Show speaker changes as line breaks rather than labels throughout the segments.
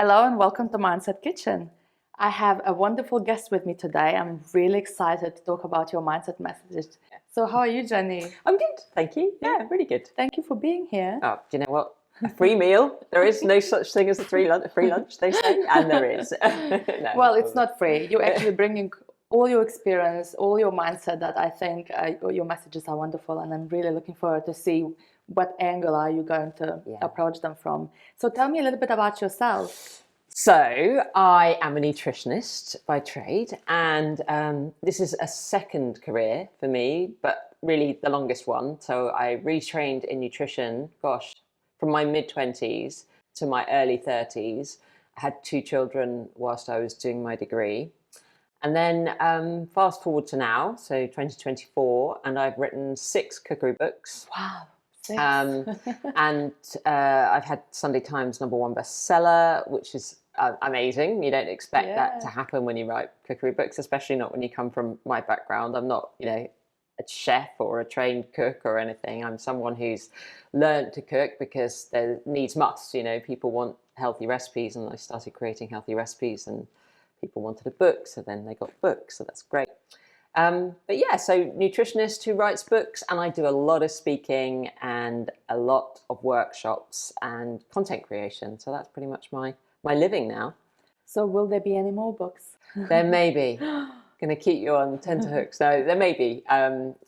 Hello and welcome to Mindset Kitchen. I have a wonderful guest with me today. I'm really excited to talk about your mindset messages. So how are you, Jenny?
I'm good, thank you. Yeah, really good.
Thank you for being here.
Oh, do you know what? A free meal. There is no such thing as a free lunch, they say, and there is. No,
well, it's not free. You're actually bringing all your experience, all your mindset that I think your messages are wonderful, and I'm really looking forward to see what angle are you going to approach them from. So tell me a little bit about yourself.
So I am a nutritionist by trade, and this is a second career for me, but really the longest one. So I retrained in nutrition, from my mid-20s to my early 30s. I had 2 children whilst I was doing my degree. And then fast forward to now, so 2024, and I've written 6 cookery books.
Wow.
And I've had Sunday Times #1 bestseller, which is amazing. You don't expect that to happen when you write cookery books, especially not when you come from my background. I'm not, a chef or a trained cook or anything. I'm someone who's learned to cook because there needs must. People want healthy recipes, and I started creating healthy recipes, and people wanted a book, so then they got books, so that's great. But yeah, so nutritionist who writes books, and I do a lot of speaking and a lot of workshops and content creation. So that's pretty much my living now.
So will there be any more books?
There may be. Going to keep you on tenterhooks. No, there may be.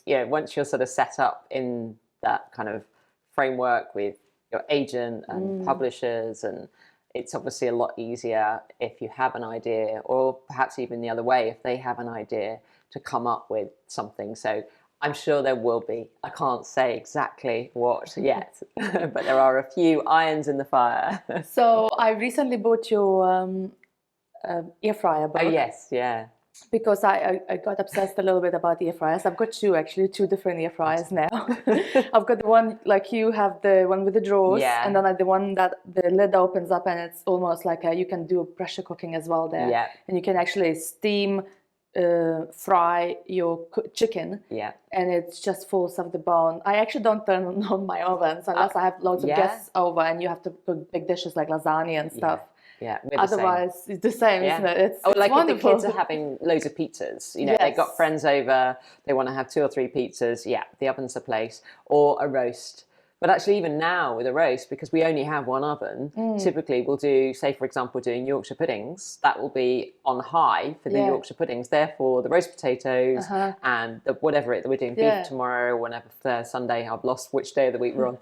Once you're sort of set up in that kind of framework with your agent and publishers, and it's obviously a lot easier if you have an idea, or perhaps even the other way, if they have an idea, to come up with something. So I'm sure there will be. I can't say exactly what yet, but there are a few irons in the fire.
So I recently bought your air fryer book.
Oh yes, yeah.
Because I got obsessed a little bit about air fryers. I've got 2 different air fryers now. I've got the one like you have, the one with the drawers, and then the one that the lid opens up, and it's almost like you can do pressure cooking as well there.
Yeah.
And you can actually steam fry your chicken, and it just falls off the bone. I actually don't turn on my ovens unless I have loads of guests over, and you have to cook big dishes like lasagna and stuff.
Yeah,
otherwise it's the same, isn't it? It's
like
wonderful.
If the kids are having loads of pizzas, they've got friends over, they want to have 2 or 3 pizzas, the oven's the place, or a roast. But actually, even now with a roast, because we only have one oven, typically we'll do, say, for example, doing Yorkshire puddings, that will be on high for the Yorkshire puddings. Therefore, the roast potatoes and whatever we're doing, beef tomorrow, whenever Sunday, I've lost which day of the week we're on,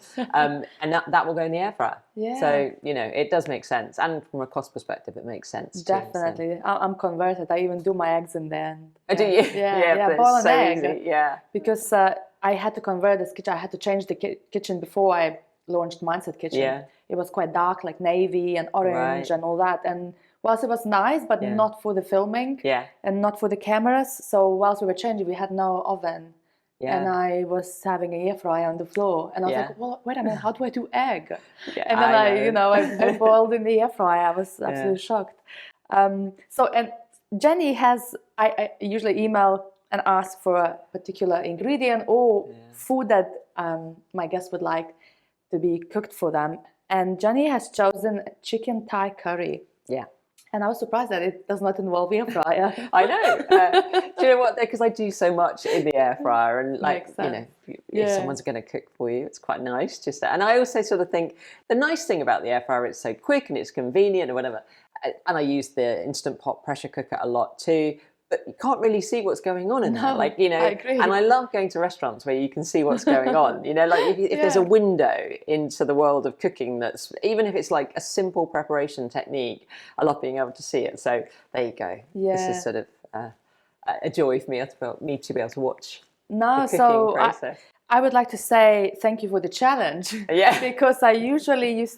and that will go in the air fryer. Yeah. So, it does make sense. And from a cost perspective, it makes sense.
Definitely.
So.
I'm converted. I even do my eggs in there.
Oh, do you?
Yeah, boil an egg.
Easy. Yeah.
Because I had to convert this kitchen. I had to change the kitchen before I launched Mindset Kitchen.
Yeah.
It was quite dark, like navy and orange and all that. And whilst it was nice, but not for the filming and not for the cameras. So whilst we were changing, we had no oven. Yeah. And I was having an air fryer on the floor. And I was like, well, wait a minute, how do I do egg? And then I boiled in the air fryer. I was absolutely shocked. And Jenny I usually email and ask for a particular ingredient or food that my guests would like to be cooked for them. And Jenny has chosen chicken Thai curry. Yeah. And I was surprised that it does not involve air fryer.
I know. Do you know what? Because I do so much in the air fryer, and if someone's going to cook for you, it's quite nice. And I also sort of think the nice thing about the air fryer, it's so quick and it's convenient or whatever. And I use the Instant Pot pressure cooker a lot too. But you can't really see what's going on in there.
I agree.
And I love going to restaurants where you can see what's going on. If there's a window into the world of cooking, that's, even if it's like a simple preparation technique, I love being able to see it. So there you go. Yeah. This is sort of a joy for me to be able to watch the cooking process.
I would like to say thank you for the challenge.
Yeah.
Because I usually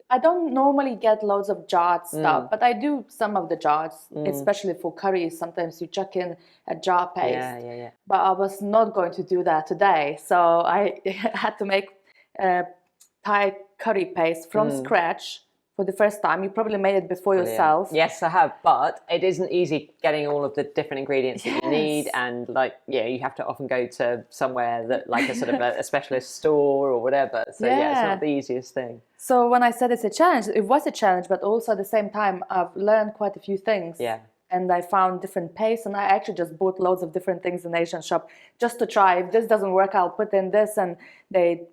I don't normally get loads of jarred stuff, but I do some of the jars, especially for curries. Sometimes you chuck in a jar paste.
Yeah.
But I was not going to do that today. So I had to make Thai curry paste from scratch for the first time. You probably made it before
Brilliant.
yourself.
Yes, I have, but it isn't easy getting all of the different ingredients that you need, and like, yeah, you have to often go to somewhere that like a sort of a specialist store or whatever. So yeah, it's not the easiest thing.
So when I said it's a challenge, it was a challenge, but also at the same time, I've learned quite a few things.
Yeah.
And I found different pastes, and I actually just bought loads of different things in the Asian shop just to try. If this doesn't work, I'll put in this. And they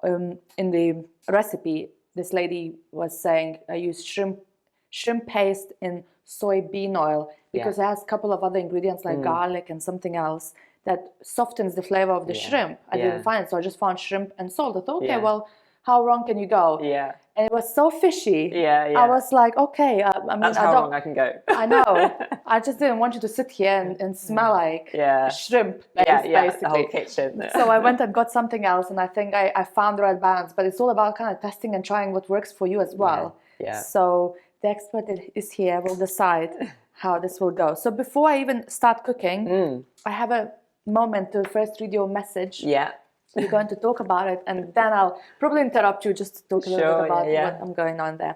in the recipe, this lady was saying I use shrimp paste in soybean oil because it has a couple of other ingredients like garlic and something else that softens the flavor of the shrimp. I didn't find it, so I just found shrimp and salt. I thought, okay, well, how wrong can you go?
Yeah.
And it was so fishy. I was like, okay, I mean,
that's how wrong I can go.
I know. I just didn't want you to sit here and smell like shrimp. Basically.
The whole kitchen.
So I went and got something else, and I think I found the right balance. But it's all about kind of testing and trying what works for you as well.
Yeah.
So the expert is here. Will decide how this will go. So before I even start cooking, I have a moment to first read your message.
Yeah.
We're going to talk about it, and then I'll probably interrupt you just to talk a little bit about what I'm going on there.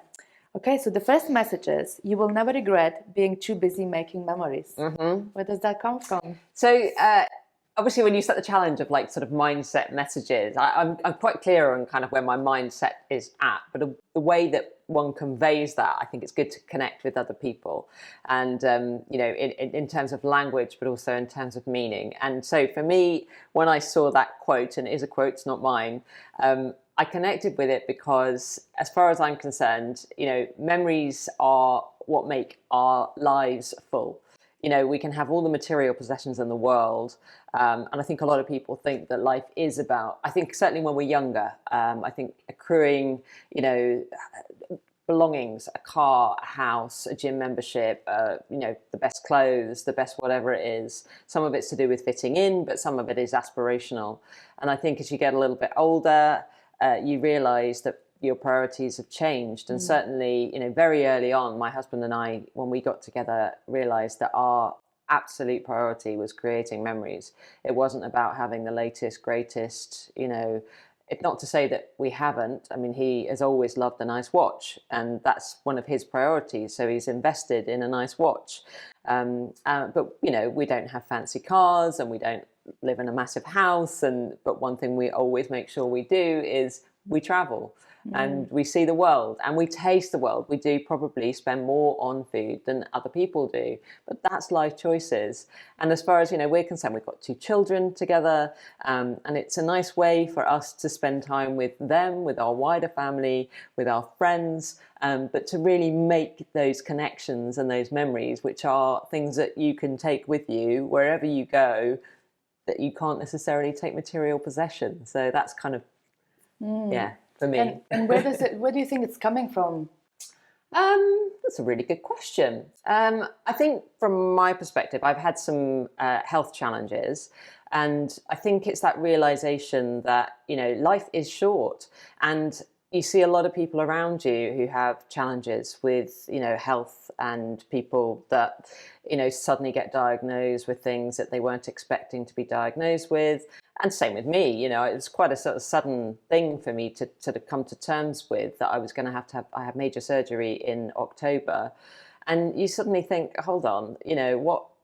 Okay, so the first message is, you will never regret being too busy making memories. Where does that come from?
So obviously when you set the challenge of like sort of mindset messages, I'm quite clear on kind of where my mindset is at, but the way that one conveys that, I think it's good to connect with other people, and you know, in terms of language, but also in terms of meaning. And so for me, when I saw that quote, and it is a quote, it's not mine, I connected with it because, as far as I'm concerned, you know, memories are what make our lives full. You know, we can have all the material possessions in the world, and I think a lot of people think that life is about, I think certainly when we're younger, I think accruing, you know, belongings, a car, a house, a gym membership, you know, the best clothes, the best whatever it is. Some of it's to do with fitting in, but some of it is aspirational. And I think as you get a little bit older, you realize that your priorities have changed. And certainly, you know, very early on, my husband and I, when we got together, realized that our absolute priority was creating memories. It wasn't about having the latest, greatest, you know, it's not to say that we haven't. I mean, he has always loved a nice watch, and that's one of his priorities. So he's invested in a nice watch. But, you know, we don't have fancy cars, and we don't live in a massive house. But one thing we always make sure we do is we travel. And we see the world and we taste the world. We do probably spend more on food than other people do, but that's life choices. And as far as, you know, we're concerned, we've got 2 children together, and it's a nice way for us to spend time with them, with our wider family, with our friends, but to really make those connections and those memories, which are things that you can take with you wherever you go, that you can't necessarily take material possession. So that's kind of, for me.
And where do you think it's coming from?
That's a really good question. I think from my perspective, I've had some health challenges, and I think it's that realization that, you know, life is short, and you see a lot of people around you who have challenges with, you know, health, and people that, you know, suddenly get diagnosed with things that they weren't expecting to be diagnosed with. And same with me, you know, it was quite a sort of sudden thing for me to sort of come to terms with, that I was going to have, I had major surgery in October. And you suddenly think, hold on, you know,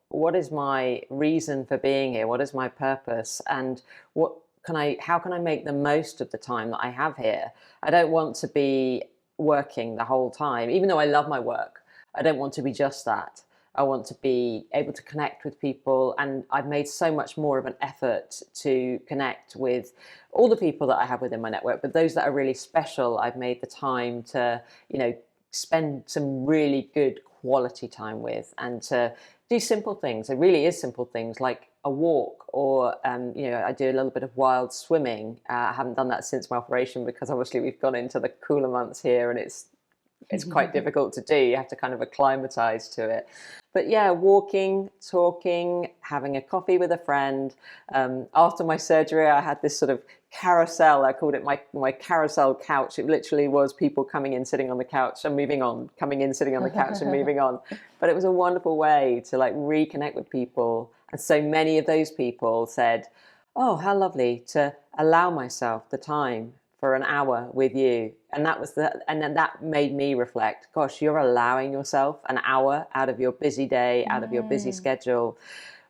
what is my reason for being here? What is my purpose? And how can I make the most of the time that I have here? I don't want to be working the whole time, even though I love my work. I don't want to be just that. I want to be able to connect with people, and I've made so much more of an effort to connect with all the people that I have within my network, but those that are really special, I've made the time to, you know, spend some really good quality time with, and to do simple things. It really is simple things like a walk, or, you know, I do a little bit of wild swimming. I haven't done that since my operation because obviously we've gone into the cooler months here, and it's quite difficult to do. You have to kind of acclimatize to it. But yeah, walking, talking, having a coffee with a friend. After my surgery, I had this sort of carousel. I called it my carousel couch. It literally was people coming in, sitting on the couch and moving on, coming in, sitting on the couch and moving on. But it was a wonderful way to like reconnect with people. And so many of those people said, oh, how lovely to allow myself the time for an hour with you. And then that made me reflect, gosh, you're allowing yourself an hour out of your busy day, out of your busy schedule.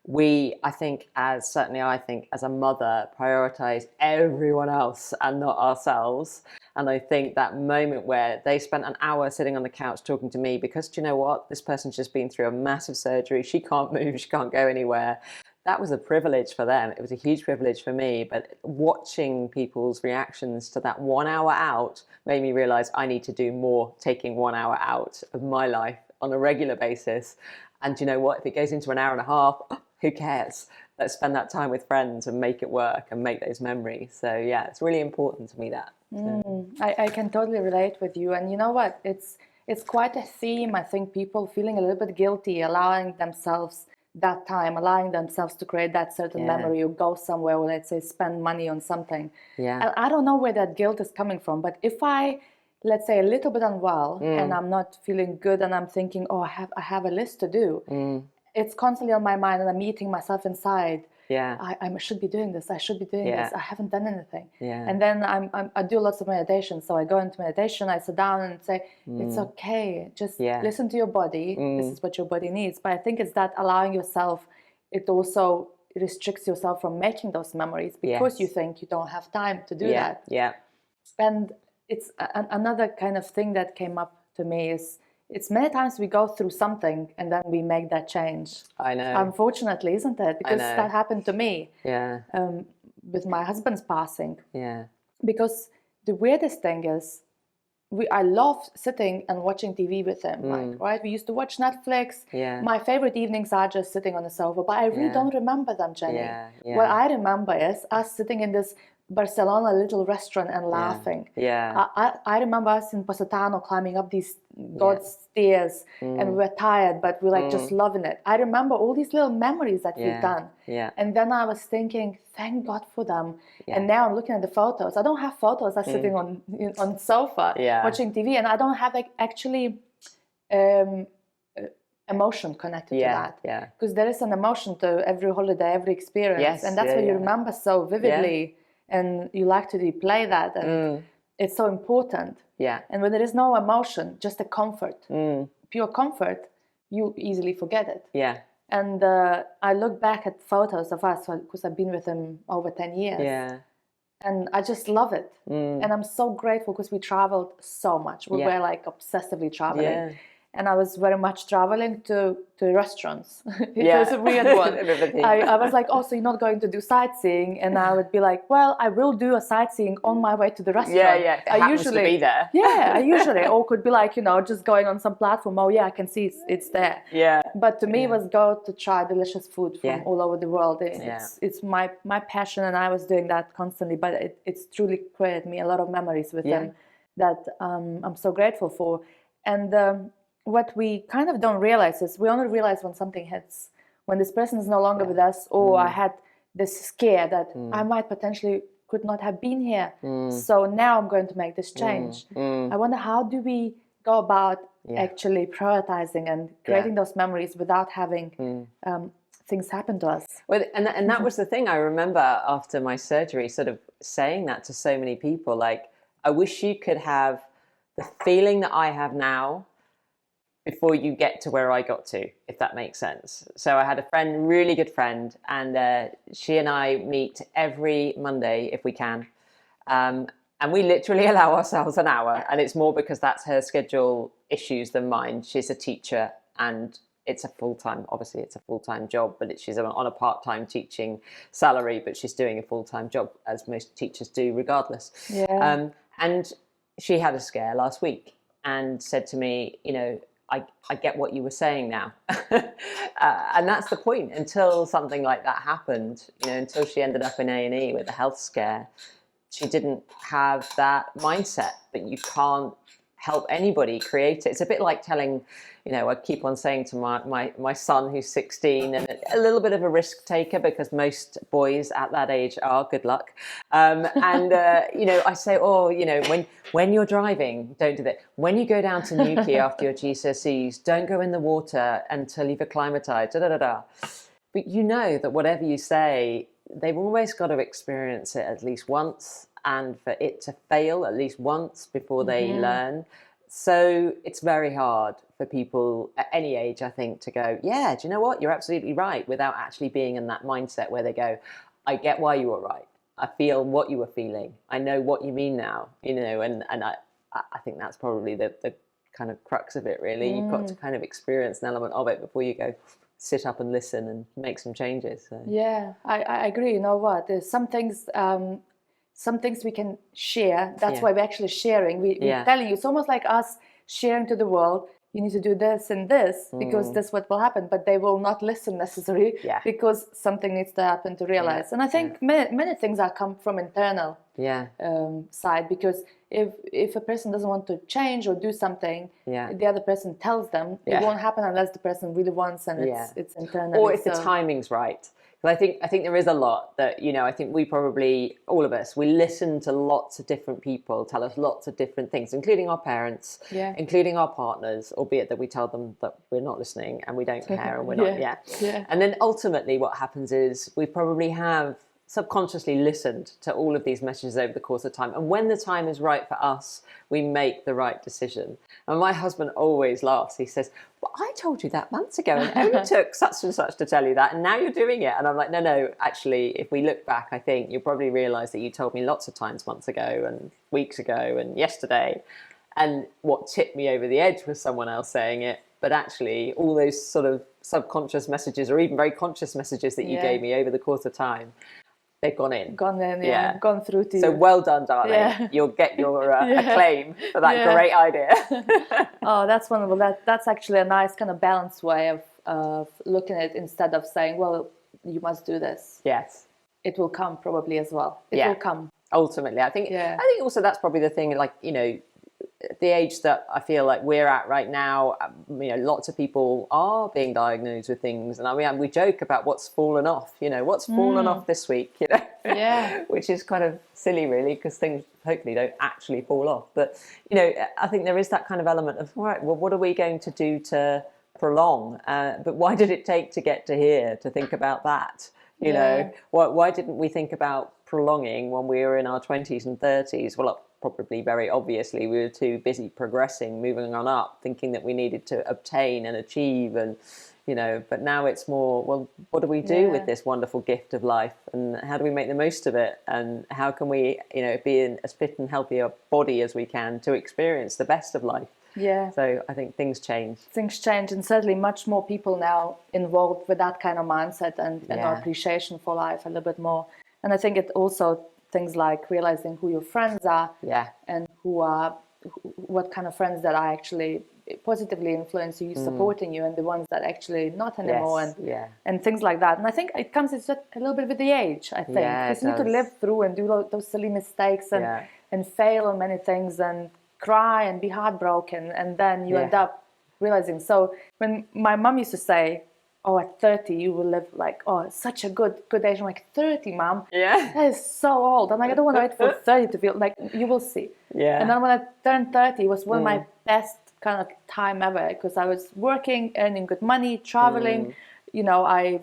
I think as a mother, prioritize everyone else and not ourselves. And I think that moment where they spent an hour sitting on the couch talking to me because, do you know what? This person's just been through a massive surgery. She can't move. She can't go anywhere. That was a privilege for them. It was a huge privilege for me. But watching people's reactions to that 1 hour out made me realize I need to do more, taking 1 hour out of my life on a regular basis. And do you know what? If it goes into an hour and a half, who cares? Let's spend that time with friends and make it work and make those memories. So yeah, it's really important to me that. So.
I can totally relate with you. And you know what? It's quite a theme. I think people feeling a little bit guilty, allowing themselves that time, allowing themselves to create that certain memory or go somewhere, or let's say spend money on something. Yeah. And I don't know where that guilt is coming from, but if I, let's say, a little bit unwell and I'm not feeling good and I'm thinking, oh, I have a list to do. It's constantly on my mind and I'm eating myself inside. Yeah, I should be doing this. I should be doing this. I haven't done anything. Yeah. And then I do lots of meditation. So I go into meditation. I sit down and say, it's okay. Just listen to your body. This is what your body needs. But I think it's that allowing yourself. It also restricts yourself from making those memories because you think you don't have time to do that. Yeah. And it's another kind of thing that came up to me is. It's many times we go through something and then we make that change. I know. Unfortunately, isn't it? Because that happened to me. Yeah. With my husband's passing. Yeah. Because the weirdest thing is, I love sitting and watching TV with him. Like, right? We used to watch Netflix. Yeah. My favorite evenings are just sitting on the sofa, but I really don't remember them, Jenny. Yeah. Yeah. What I remember is us sitting in this Barcelona little restaurant and laughing. Yeah. I remember us in Positano climbing up these God's stairs and we were tired, but we were just loving it. I remember all these little memories that we've done. Yeah. And then I was thinking, thank God for them. Yeah. And now I'm looking at the photos. I don't have photos. I'm sitting on sofa watching TV, and I don't have actually emotion connected to that. Yeah. Because there is an emotion to every holiday, every experience. Yes. And that's what you remember so vividly. Yeah. And you like to replay that, and it's so important. Yeah. And when there is no emotion, just a comfort, pure comfort, you easily forget it. Yeah. And I look back at photos of us because I've been with him over 10 years. Yeah. And I just love it. And I'm so grateful because we traveled so much. We were like obsessively traveling. Yeah. And I was very much traveling to restaurants. It was a weird one. I was like, oh, so you're not going to do sightseeing? And I would be like, well, I will do a sightseeing on my way to the restaurant. Yeah. I usually to be there. I usually, or could be like, just going on some platform. Oh, yeah, I can see it's there. Yeah. But to me, it was go to try delicious food from all over the world. It's my passion, and I was doing that constantly. But it's truly created me a lot of memories with them that I'm so grateful for. And what we kind of don't realize is we only realize when something hits, when this person is no longer with us, or I had this scare that I might potentially could not have been here. So now I'm going to make this change. I wonder, how do we go about actually prioritizing and creating those memories without having things happen to us?
Well, and that was the thing. I remember after my surgery sort of saying that to so many people, like, I wish you could have the feeling that I have now before you get to where I got to, if that makes sense. So I had a friend, really good friend, and she and I meet every Monday if we can. And we literally allow ourselves an hour, and it's more because that's her schedule issues than mine. She's a teacher, and it's a full-time, obviously it's a full-time job, but she's on a part-time teaching salary, but she's doing a full-time job, as most teachers do regardless. Yeah. And she had a scare last week and said to me, I get what you were saying now. And that's the point. Until something like that happened, until she ended up in A&E with a health scare, she didn't have that mindset that you can't help anybody create it. It's a bit like telling, I keep on saying to my son who's 16 and a little bit of a risk taker, because most boys at that age are, good luck. I say, when you're driving, don't do that. When you go down to Newquay after your GCSEs, don't go in the water until you've acclimatized, But you know that whatever you say, they've always got to experience it at least once. and for it to fail at least once before they learn. So it's very hard for people at any age, I think, to go, yeah, do you know what? You're absolutely right, without actually being in that mindset where they go, I get why you were right. I feel what you were feeling. I know what you mean now, you know, and I think that's probably the kind of crux of it, really. You've got to kind of experience an element of it before you go sit up and listen and make some changes. So.
Yeah, I agree. You know what? There's some things we can share. That's why we're actually sharing. We're telling you. It's almost like us sharing to the world. You need to do this and this because that's what will happen. But they will not listen necessarily because something needs to happen to realize. And I think many things are come from internal side, because if a person doesn't want to change or do something, the other person tells them, it won't happen unless the person really wants, and it's internal.
Or if the timing's right. But I think there is a lot that, you know, I think we probably, all of us, we listen to lots of different people tell us lots of different things, including our parents, including our partners, albeit that we tell them that we're not listening and we don't care and we're not, And then ultimately what happens is we probably have subconsciously listened to all of these messages over the course of time. And when the time is right for us, we make the right decision. And my husband always laughs. He says, well, I told you that months ago, and it only took such and such to tell you that, and now you're doing it. And I'm like, no, actually, if we look back, I think you'll probably realise that you told me lots of times months ago and weeks ago and yesterday. And what tipped me over the edge was someone else saying it. But actually, all those sort of subconscious messages, or even very conscious messages that you gave me over the course of time, they've gone in,
gone through to you.
So well done, darling. You'll get your acclaim for that great idea.
Oh, that's wonderful. That's actually a nice kind of balanced way of looking at it, instead of saying, well, you must do this.
Yes.
It will come probably as well. It will come.
Ultimately, I think also that's probably the thing, like, you know, the age that I feel like we're at right now, you know, lots of people are being diagnosed with things, and I mean, we joke about what's fallen off, you know, what's fallen off this week, you know, which is kind of silly, really, because things hopefully don't actually fall off. But, you know, I think there is that kind of element of, all right, well, what are we going to do to prolong? But why did it take to get to here to think about that? You know, why didn't we think about prolonging when we were in our 20s and 30s? Well, probably very obviously we were too busy progressing, moving on up, thinking that we needed to obtain and achieve, and, you know, but now it's more, well, what do we do with this wonderful gift of life, and how do we make the most of it, and how can we, you know, be in as fit and healthy a body as we can to experience the best of life. So I think things change,
and certainly much more people now involved with that kind of mindset and appreciation for life a little bit more. And I think it also things like realizing who your friends are, and what kind of friends that are actually positively influencing you, supporting you, and the ones that actually not anymore, and things like that. And I think it comes a little bit with the age, I think. Because you need to live through and do those silly mistakes and fail on many things and cry and be heartbroken, and then you end up realizing. So when my mom used to say, oh, at 30 you will live like, oh, it's such a good age. I'm like, 30, Mom? That is so old. I'm like, I don't want to wait for 30 to feel like, you will see. And then when I turned 30, it was one of my best kind of time ever, because I was working, earning good money, traveling. You know, I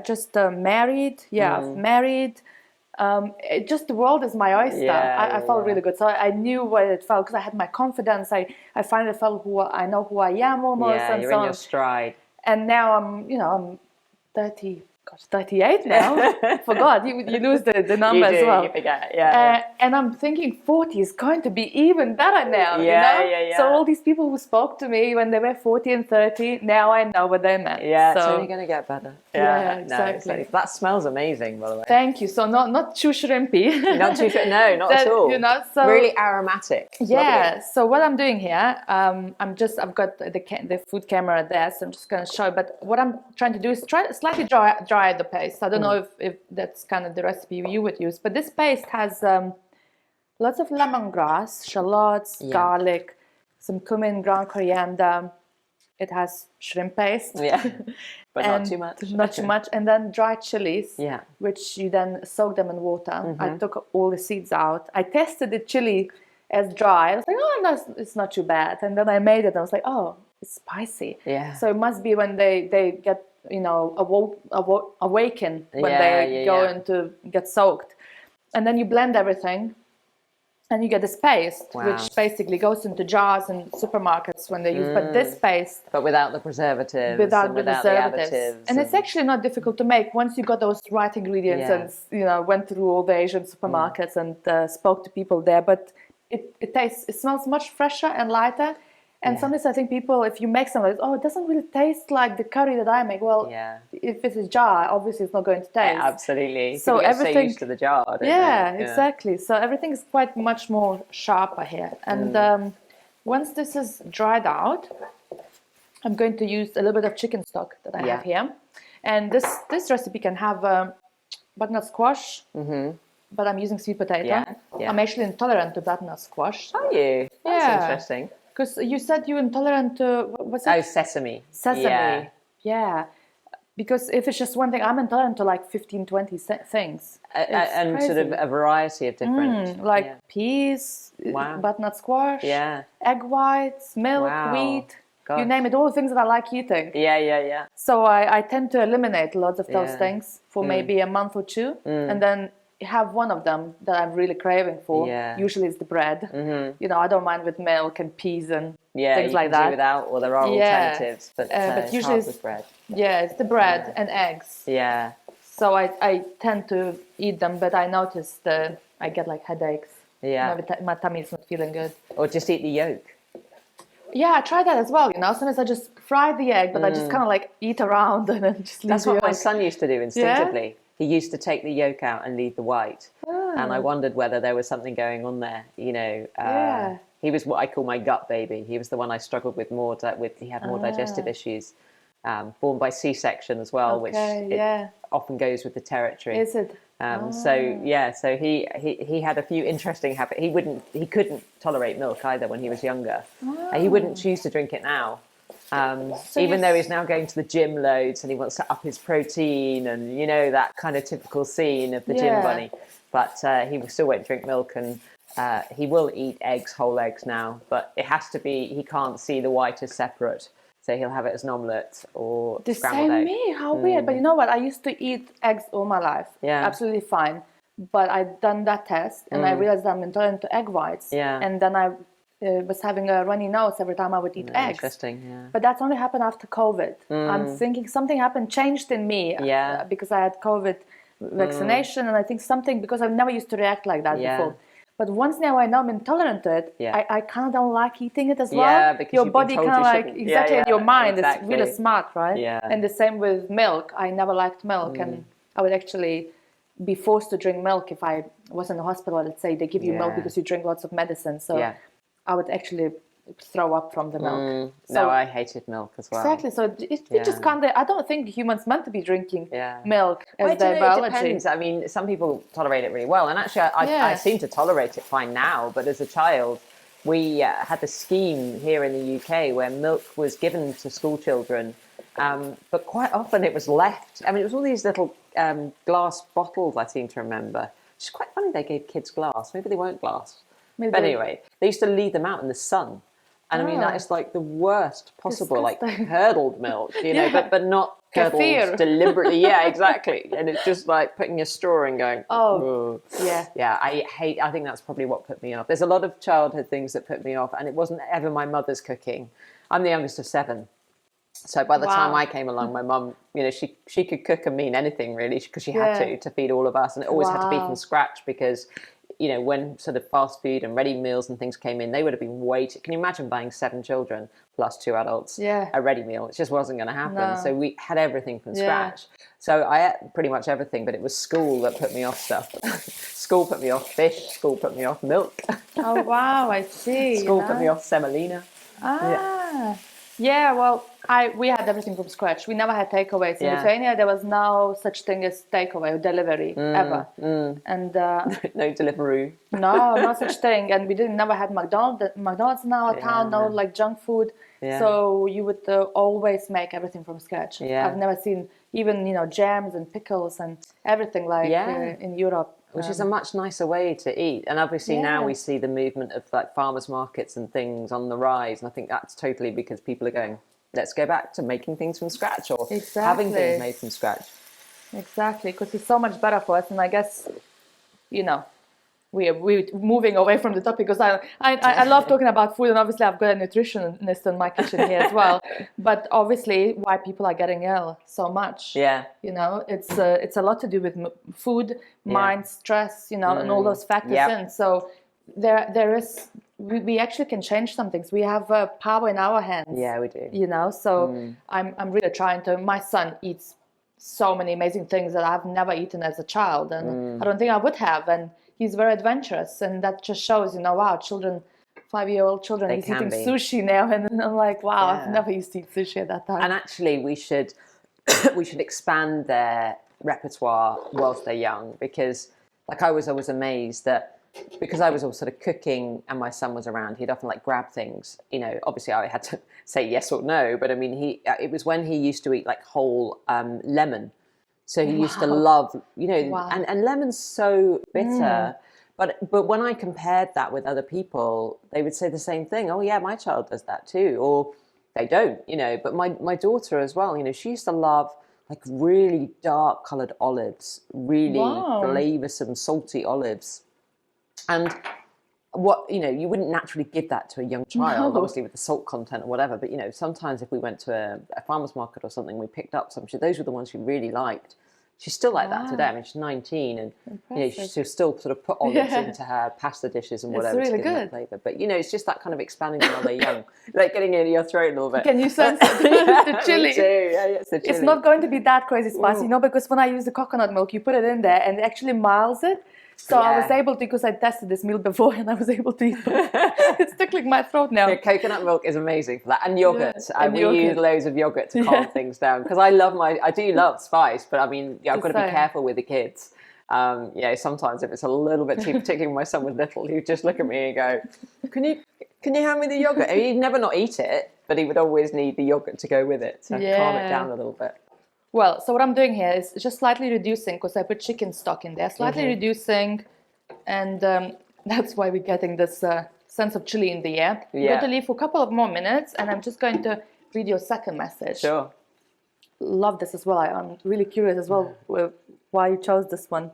just married. I've married. Just the world is my oyster. I felt really good. So I knew what it felt, because I had my confidence. I finally felt I know who I am almost. And
you're
so
in your stride.
And now I'm 38 now. Forgot, you lose the number as well.
You forget,
and I'm thinking 40 is going to be even better now. You know? So all these people who spoke to me when they were 40 and 30, now I know what they meant.
It's only going to get better.
Exactly.
No, that smells amazing, by the way.
Thank you. So not too shrimpy.
Not too not at all.
You know, so
really aromatic.
Lovely. So what I'm doing here, I've got the food camera there, so I'm just going to show. But what I'm trying to do is slightly dry the paste. I don't know if that's kind of the recipe you would use, but this paste has lots of lemongrass, shallots, garlic, some cumin, ground coriander. It has shrimp paste,
but not too much.
Not too much, and then dried chilies, which you then soak them in water. I took all the seeds out. I tested the chili as dry. I was like, oh, no, it's not too bad. And then I made it. And I was like, oh, it's spicy. So it must be when they get, you know, awaken when they go into get soaked. and then you blend everything. And you get this paste, which basically goes into jars in supermarkets when they use. But this paste,
but without the preservatives,
without
the additives,
and it's actually not difficult to make once you got those right ingredients and went through all the Asian supermarkets and spoke to people there. But it smells much fresher and lighter. And sometimes I think people, if you make something, it doesn't really taste like the curry that I make. Well, if it's a jar, obviously it's not going to taste.
Yeah, absolutely.
So everything,
so used to the jar, don't they?
Exactly. So everything is quite much more sharper here. And once this is dried out, I'm going to use a little bit of chicken stock that I have here. And this recipe can have butternut squash, but I'm using sweet potato. I'm actually intolerant to butternut squash.
Are you? That's interesting.
Because you said you're intolerant to, what's it?
Oh, sesame.
Sesame. Yeah. Because if it's just one thing, I'm intolerant to like 15, 20 things.
And crazy. Sort of a variety of different.
Peas, butternut squash, egg whites, milk, wheat. Gosh. You name it, all the things that I like eating.
Yeah.
So I tend to eliminate lots of those things for maybe a month or two. And then have one of them that I'm really craving for. Usually it's the bread. I don't mind with milk and peas and things like that.
Do without, or there are alternatives, but usually it's with bread.
It's the bread and eggs. So I tend to eat them, but I notice that I get like headaches. My tummy is not feeling good.
Or just eat the yolk.
Yeah, I try that as well. Sometimes I just fry the egg, but I just kind of like eat around and then just leave
That's
the
what
yolk.
my son used to do instinctively. Yeah? He used to take the yolk out and leave the white. And I wondered whether there was something going on there. He was what I call my gut baby. He was the one I struggled with more. He had more digestive issues. Born by C-section as well, which often goes with the territory.
Is it?
So he had a few interesting habits. He couldn't tolerate milk either when he was younger. He wouldn't choose to drink it now. Even though he's now going to the gym loads and he wants to up his protein and that kind of typical scene of the gym bunny, but he still won't drink milk, and he will eat whole eggs now, but it has to be, he can't see the white as separate, so he'll have it as an omelette or
the
scrambled
same
egg.
Me, how weird. But you know what, I used to eat eggs all my life, absolutely fine, but I'd done that test and I realized I'm intolerant to egg whites, and then I was having a runny nose every time I would eat eggs.
Interesting,
But that's only happened after COVID. I'm thinking something changed in me because I had COVID vaccination, and I think something, because I've never used to react like that before. But once now I know I'm intolerant to it, I kind of don't like eating it as well.
Yeah, because
your body kind of like, in your mind is really smart, right?
Yeah.
And the same with milk. I never liked milk, and I would actually be forced to drink milk if I was in the hospital. Let's say they give you milk because you drink lots of medicine. So I would actually throw up from the milk.
No, I hated milk as well.
Exactly. So it just can't. I don't think humans meant to be drinking milk as their biology.
It depends. I mean, some people tolerate it really well, and actually, I seem to tolerate it fine now. But as a child, we had the scheme here in the UK where milk was given to school children, but quite often it was left. I mean, it was all these little glass bottles. I seem to remember. It's quite funny they gave kids glass. Maybe they weren't glass. But anyway, they used to leave them out in the sun. And I mean, that is like the worst possible,
disgusting.
Like curdled milk, but not curdled
Kefir.
deliberately. Yeah, exactly. And it's just like putting a straw and going,
oh, yeah.
Yeah, I think that's probably what put me off. There's a lot of childhood things that put me off, and it wasn't ever my mother's cooking. I'm the youngest of 7. So by the time I came along, my mum, she could cook and mean anything really, because she had to feed all of us. And it always had to be from scratch because... when sort of fast food and ready meals and things came in, they would have been can you imagine buying 7 children plus 2 adults a ready meal? It just wasn't going to happen. No. So we had everything from scratch. So I ate pretty much everything, but it was school that put me off stuff. School put me off fish. School put me off milk.
Oh, wow, I see.
School put me off semolina.
Yeah, well, we had everything from scratch. We never had takeaways. In Lithuania, there was no such thing as takeaway or delivery, ever. And
no delivery.
No such thing. And we never had McDonald's in our town, no like junk food. Yeah. So you would always make everything from scratch. Yeah. I've never seen even, jams and pickles and everything like in Europe.
Which is a much nicer way to eat. And obviously now we see the movement of like farmers markets and things on the rise. And I think that's totally because people are going, let's go back to making things from scratch or having things made from scratch.
Exactly, because it's so much better for us. And I guess you know, we're moving away from the topic, because I love talking about food, and obviously I've got a nutritionist in my kitchen here as well. But obviously, why people are getting ill so much?
Yeah,
you know, it's a lot to do with food, mind, stress, you know, and all those factors in. So there is, we actually can change some things. We have power in our hands.
Yeah, we do.
You know, so I'm really trying to. My son eats so many amazing things that I've never eaten as a child, and I don't think I would have. And he's very adventurous, and that just shows, you know, wow, children, 5-year-old children, he's eating sushi now, and I'm like, wow, I've never used to eat sushi at that time.
And actually, we should expand their repertoire whilst they're young, because, like, I was always amazed that, because I was all sort of cooking and my son was around, he'd often like grab things, you know, obviously I had to say yes or no, but I mean, it was when he used to eat like whole lemon. So he used to love, you know, and lemon's so bitter. But when I compared that with other people, they would say the same thing. Oh yeah, my child does that too. Or they don't, you know, but my daughter as well, you know, she used to love like really dark coloured olives, really flavoursome, salty olives. And what, you know, you wouldn't naturally give that to a young child, obviously with the salt content or whatever. But, you know, sometimes if we went to a farmer's market or something, we picked up some, those were the ones she really liked. She's still like that today. I mean, she's 19, and you know, she'll still sort of put olives into her pasta dishes and whatever.
It's really good
flavor. But you know, it's just that kind of expanding them while they're young, like getting it in your throat a little bit.
Can you sense the chili?
Me too. Yeah, it's the chili.
It's not going to be that crazy spicy, you know, because when I use the coconut milk, you put it in there and it actually miles it. So I was able to, because I tested this meal before, and I was able to eat it. It's tickling my throat now.
Yeah, coconut milk is amazing for that, and yogurt. We use loads of yogurt to calm things down, because I do love spice, but I mean, I've got to be careful with the kids. Sometimes if it's a little bit too, particularly when my son was little, he'd just look at me and go, "Can you hand me the yogurt?" I mean, he'd never not eat it, but he would always need the yogurt to go with it to calm it down a little bit.
Well, so what I'm doing here is just slightly reducing, because I put chicken stock in there, slightly reducing, and that's why we're getting this sense of chili in the air. I'm going to leave for a couple of more minutes, and I'm just going to read your second message.
Sure.
Love this as well. I'm really curious as well why you chose this one.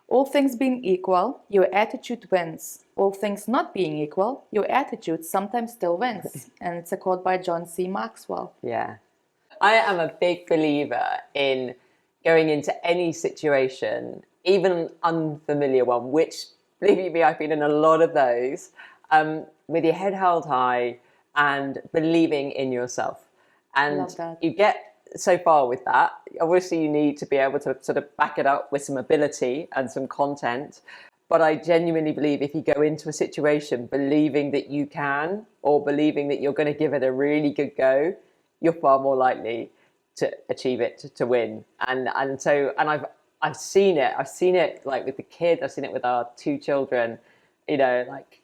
All things being equal, your attitude wins. All things not being equal, your attitude sometimes still wins. And it's a quote by John C. Maxwell.
Yeah. I am a big believer in going into any situation, even an unfamiliar one, which, believe me, I've been in a lot of those, with your head held high and believing in yourself. And you get so far with that. Obviously, you need to be able to sort of back it up with some ability and some content. But I genuinely believe if you go into a situation believing that you can, or believing that you're going to give it a really good go, you're far more likely to achieve it, to win. And I've seen it. I've seen it like with the kids. I've seen it with our 2 children. You know, like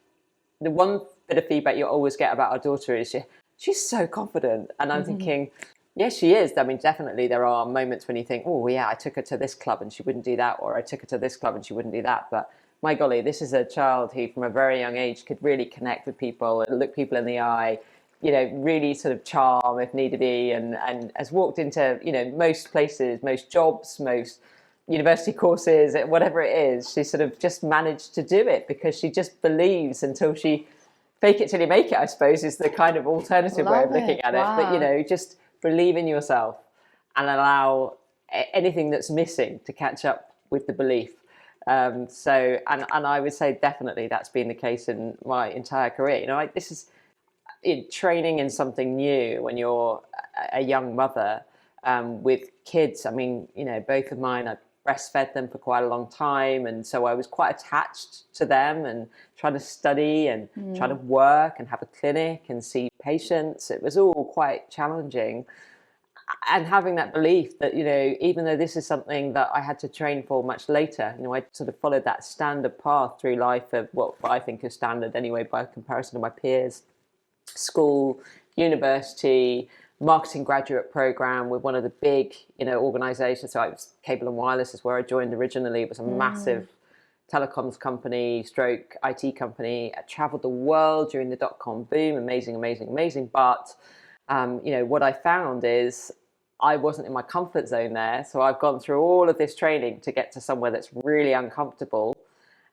the one bit of feedback you always get about our daughter is she's so confident. And I'm thinking, yes, she is. I mean, definitely there are moments when you think, oh yeah, I took her to this club and she wouldn't do that, or I took her to this club and she wouldn't do that. But my golly, this is a child who from a very young age could really connect with people and look people in the eye, you know, really sort of charm if need be, and has walked into, you know, most places, most jobs, most university courses, whatever it is, she sort of just managed to do it because she just believes until she fake it till you make it, I suppose, is the kind of alternative way of looking at it. But, you know, just believe in yourself and allow anything that's missing to catch up with the belief. And I would say definitely that's been the case in my entire career. You know, this is training in something new when you're a young mother with kids. I mean, you know, both of mine, I breastfed them for quite a long time, and so I was quite attached to them and trying to study and trying to work and have a clinic and see patients. It was all quite challenging. And having that belief that, you know, even though this is something that I had to train for much later, you know, I sort of followed that standard path through life of what I think is standard anyway by comparison to my peers. School, university, marketing graduate program with one of the big, you know, organizations. So I was Cable and Wireless is where I joined originally. It was a massive telecoms company, stroke IT company. I traveled the world during the dot-com boom. Amazing. But, you know, what I found is I wasn't in my comfort zone there. So I've gone through all of this training to get to somewhere that's really uncomfortable.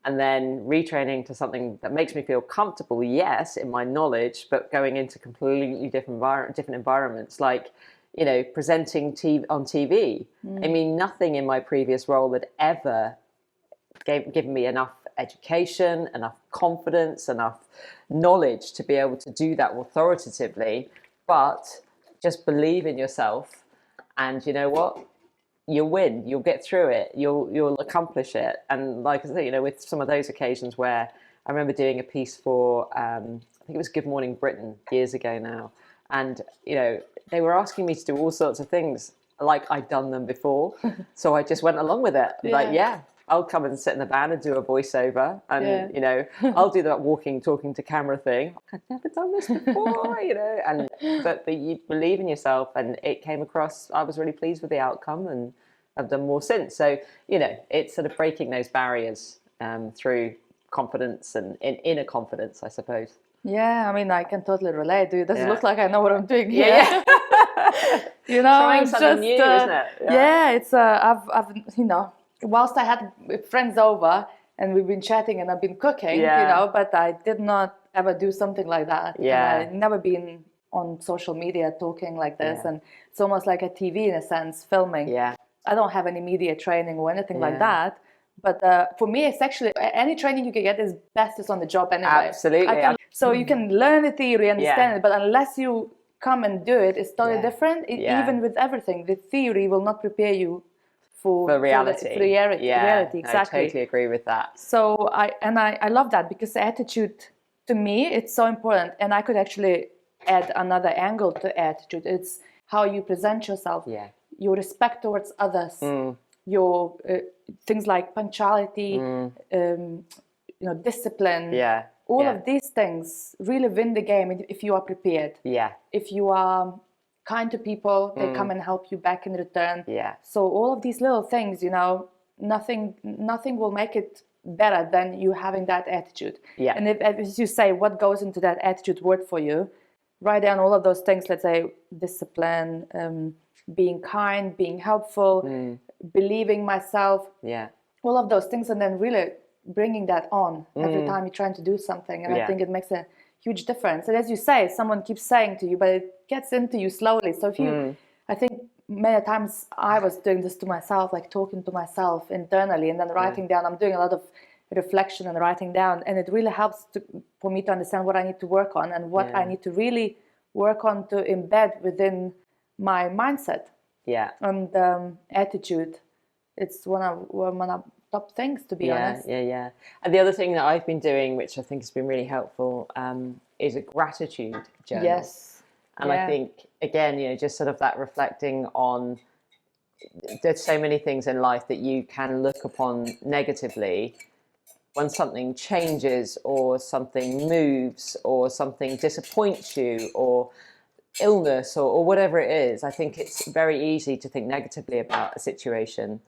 and then retraining to something that makes me feel comfortable, yes, in my knowledge, but going into completely different environments, like, you know, presenting on TV. I mean, nothing in my previous role had ever given me enough education, enough confidence, enough knowledge to be able to do that authoritatively. But just believe in yourself, and you know what? You'll win. You'll get through it. You'll accomplish it. And like I say, you know, with some of those occasions where I remember doing a piece for, I think it was Good Morning Britain years ago now, and you know, they were asking me to do all sorts of things like I'd done them before, so I just went along with it. Like, I'll come and sit in the van and do a voiceover, and you know, I'll do that walking, talking to camera thing. I've never done this before, you know. And but you believe in yourself, and it came across. I was really pleased with the outcome, and I've done more since. So you know, it's sort of breaking those barriers through confidence and inner confidence, I suppose.
Yeah, I mean, I can totally relate. It doesn't look like I know what I'm doing here.
Yeah.
You know,
trying something new, isn't it?
Yeah, it's I've you know, whilst I had friends over and we've been chatting and I've been cooking, you know, but I did not ever do something like that.
Yeah.
And I've never been on social media talking like this, and it's almost like a TV in a sense, filming.
Yeah.
I don't have any media training or anything like that. But for me, it's actually any training you can get is best is on the job anyway.
Absolutely.
So you can learn the theory, understand it, but unless you come and do it, it's totally different. Even with everything, the theory will not prepare you for
reality.
For reality, exactly.
I totally agree with that.
So I love that, because the attitude, to me, it's so important. And I could actually add another angle to attitude. It's how you present yourself, your respect towards others, your things like punctuality, you know, discipline. All of these things really win the game if you are prepared. If you are kind to people, they come and help you back in return. So all of these little things, you know, nothing will make it better than you having that attitude. And if, as you say, what goes into that attitude word for you, write down all of those things. Let's say discipline, being kind, being helpful, believing myself. All of those things, and then really bringing that on every time you're trying to do something. And I think it makes a huge difference. And as you say, someone keeps saying to you, but it gets into you slowly. So if you, I think many times I was doing this to myself, like talking to myself internally, and then writing down. I'm doing a lot of reflection and writing down, and it really helps for me to understand what I need to work on and what I need to really work on to embed within my mindset. And attitude, it's one of top things, to be honest.
And the other thing that I've been doing, which I think has been really helpful, is a gratitude journal. And I think, again, you know, just sort of that reflecting on, there's so many things in life that you can look upon negatively. When something changes or something moves or something disappoints you, or illness or whatever it is, I think it's very easy to think negatively about a situation.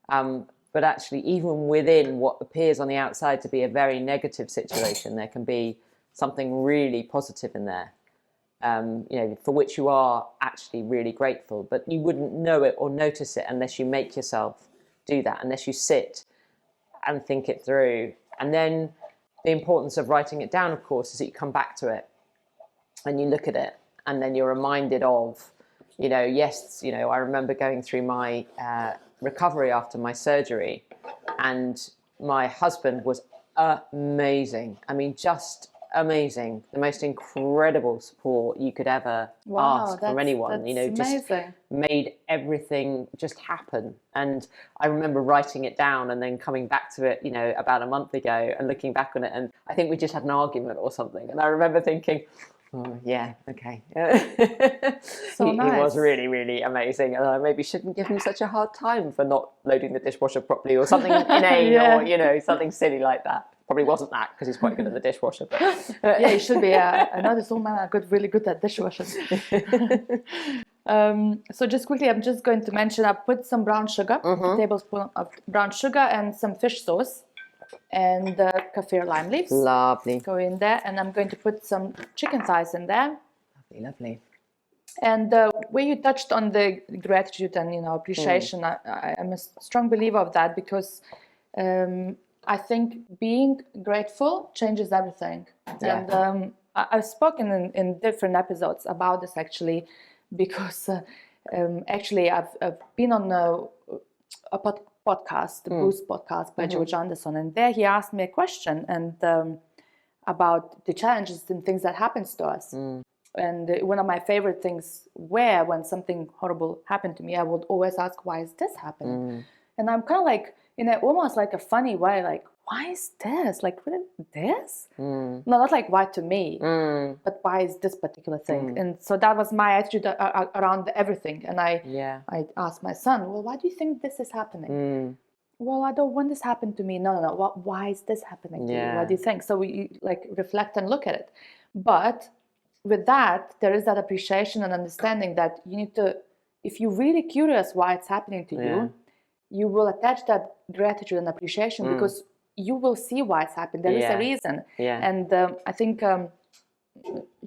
But actually, even within what appears on the outside to be a very negative situation, there can be something really positive in there, you know, for which you are actually really grateful. But you wouldn't know it or notice it unless you make yourself do that, unless you sit and think it through. And then the importance of writing it down, of course, is that you come back to it and you look at it, and then you're reminded of, you know, yes, you know, I remember going through my recovery after my surgery, and my husband was amazing. I mean, just amazing. The most incredible support you could ever ask from anyone. You know, just made everything just happen. And I remember writing it down and then coming back to it, you know, about a month ago and looking back on it. And I think we just had an argument or something. And I remember thinking, oh, yeah, okay.
So
he was really, really amazing. And I maybe shouldn't give him such a hard time for not loading the dishwasher properly, or something inane, or, you know, something silly like that. Probably wasn't that, because he's quite good at the dishwasher. But
yeah, he should be. I know this old man are really good at dishwashers. So just quickly, I'm just going to mention, I put some brown sugar, a tablespoon of brown sugar, and some fish sauce, and kaffir lime leaves.
Lovely.
Go in there, and I'm going to put some chicken thighs in there.
Lovely, lovely.
And where you touched on the gratitude and, you know, appreciation, I'm a strong believer of that, because I think being grateful changes everything.
Yeah.
And I've spoken in different episodes about this actually, because actually I've been on a podcast, the Boost podcast by George Anderson, and there he asked me a question and about the challenges and things that happens to us. And one of my favorite things were when something horrible happened to me, I would always ask, why is this happening? And I'm kind of like, in almost like a funny way, like, why is this? Like, really, this? No, not like why to me, but why is this particular thing? And so that was my attitude around everything. And I asked my son, well, why do you think this is happening? Well, I don't want this to happen to me. No. Why is this happening to you? What do you think? So we like reflect and look at it. But with that, there is that appreciation and understanding that you need to, if you're really curious why it's happening to you, you will attach that gratitude and appreciation because you will see why it's happened. There is a reason. And I think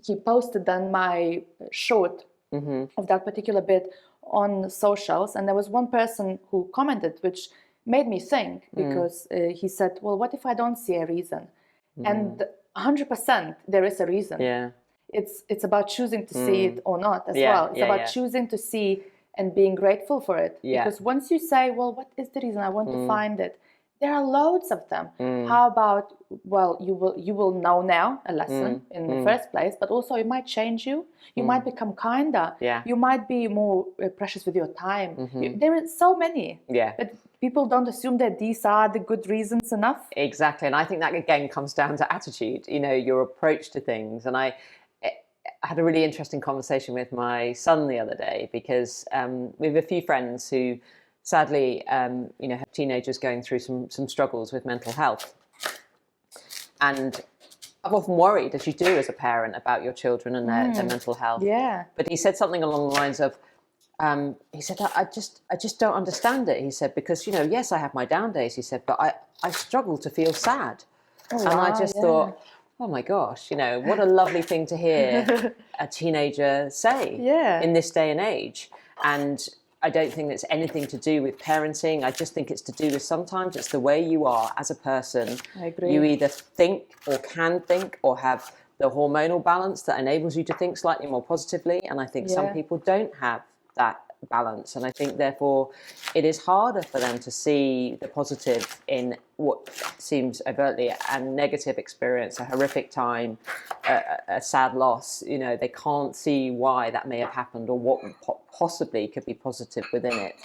he posted then my short of that particular bit on socials. And there was one person who commented, which made me think, because he said, well, what if I don't see a reason? And 100% there is a reason. It's about choosing to see it or not as well. It's about choosing to see and being grateful for it. Because once you say, well, what is the reason? I want to find it. There are loads of them. How about, well, you will know now a lesson in the first place, but also it might change you. You might become kinder. You might be more precious with your time. There are so many. But people don't assume that these are the good reasons enough.
Exactly. And I think that, again, comes down to attitude, your approach to things. And I had a really interesting conversation with my son the other day, because we have a few friends who sadly, have teenagers going through some struggles with mental health. And I've often worried, as you do as a parent, about your children and their mental health. But he said something along the lines of, he said, I just don't understand it. He said, because, yes, I have my down days, he said, but I struggle to feel sad. I just thought, oh my gosh, what a lovely thing to hear a teenager say in this day and age. And I don't think it's anything to do with parenting. I just think it's to do with, sometimes it's the way you are as a person.
I agree.
You either think or can think or have the hormonal balance that enables you to think slightly more positively. And I think some people don't have that balance. And I think, therefore, it is harder for them to see the positive in what seems overtly a negative experience, a horrific time, a sad loss. They can't see why that may have happened or what possibly could be positive within it.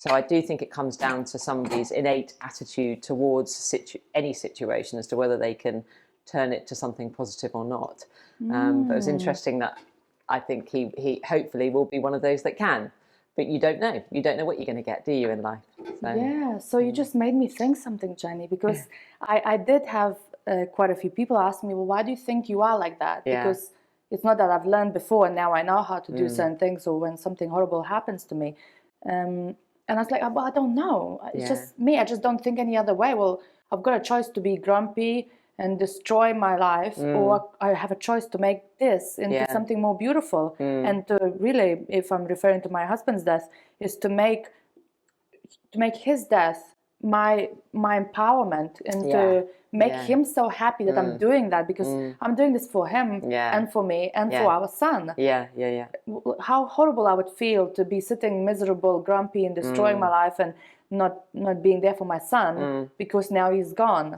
So I do think it comes down to somebody's innate attitude towards any situation as to whether they can turn it to something positive or not. But it was interesting that I think he hopefully will be one of those that can. But you don't know. You don't know what you're going to get, do you, in life?
So you just made me think something, Jenny, because I did have quite a few people ask me, well, why do you think you are like that? Because it's not that I've learned before and now I know how to do certain things, or when something horrible happens to me. And I was like, well, I don't know. It's just me. I just don't think any other way. Well, I've got a choice to be grumpy and destroy my life, or I have a choice to make this into something more beautiful. And to really, if I'm referring to my husband's death, is to make his death my empowerment, and to make him so happy that I'm doing that, because I'm doing this for him and for me and for our son. How horrible I would feel to be sitting miserable, grumpy, and destroying my life, and not being there for my son because now he's gone.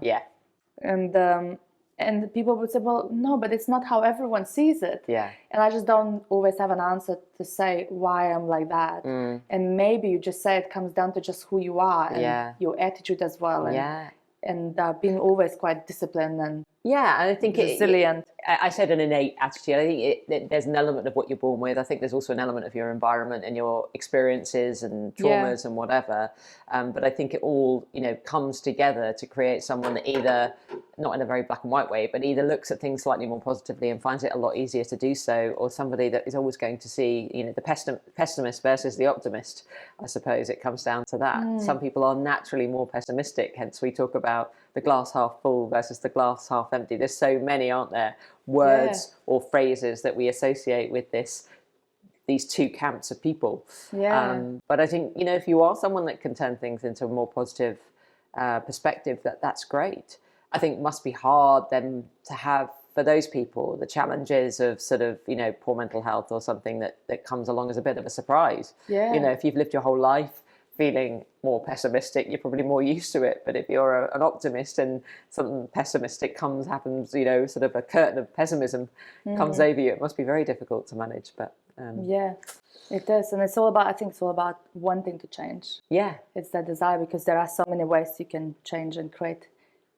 And people would say, well, no, but it's not how everyone sees it. And I just don't always have an answer to say why I'm like that. And maybe you just say it comes down to just who you are and your attitude as well. And being always quite disciplined and
and I think
resilient.
I said an innate attitude. I think there's an element of what you're born with. I think there's also an element of your environment and your experiences and traumas and whatever. But I think it all, comes together to create someone that either, not in a very black and white way, but either looks at things slightly more positively and finds it a lot easier to do so, or somebody that is always going to see, the pessimist versus the optimist. I suppose it comes down to that. Some people are naturally more pessimistic, hence we talk about the glass half full versus the glass half empty. There's so many, aren't there, words or phrases that we associate with these two camps of people. But I think, if you are someone that can turn things into a more positive perspective, that's great. I think it must be hard then to have, for those people, the challenges of sort of, poor mental health or something that comes along as a bit of a surprise.
Yeah.
If you've lived your whole life feeling more pessimistic, you're probably more used to it. But if you're an optimist and something pessimistic happens, sort of a curtain of pessimism comes over you, it must be very difficult to manage. But
yeah, it is. And I think it's all about wanting to change.
Yeah.
It's that desire, because there are so many ways you can change and create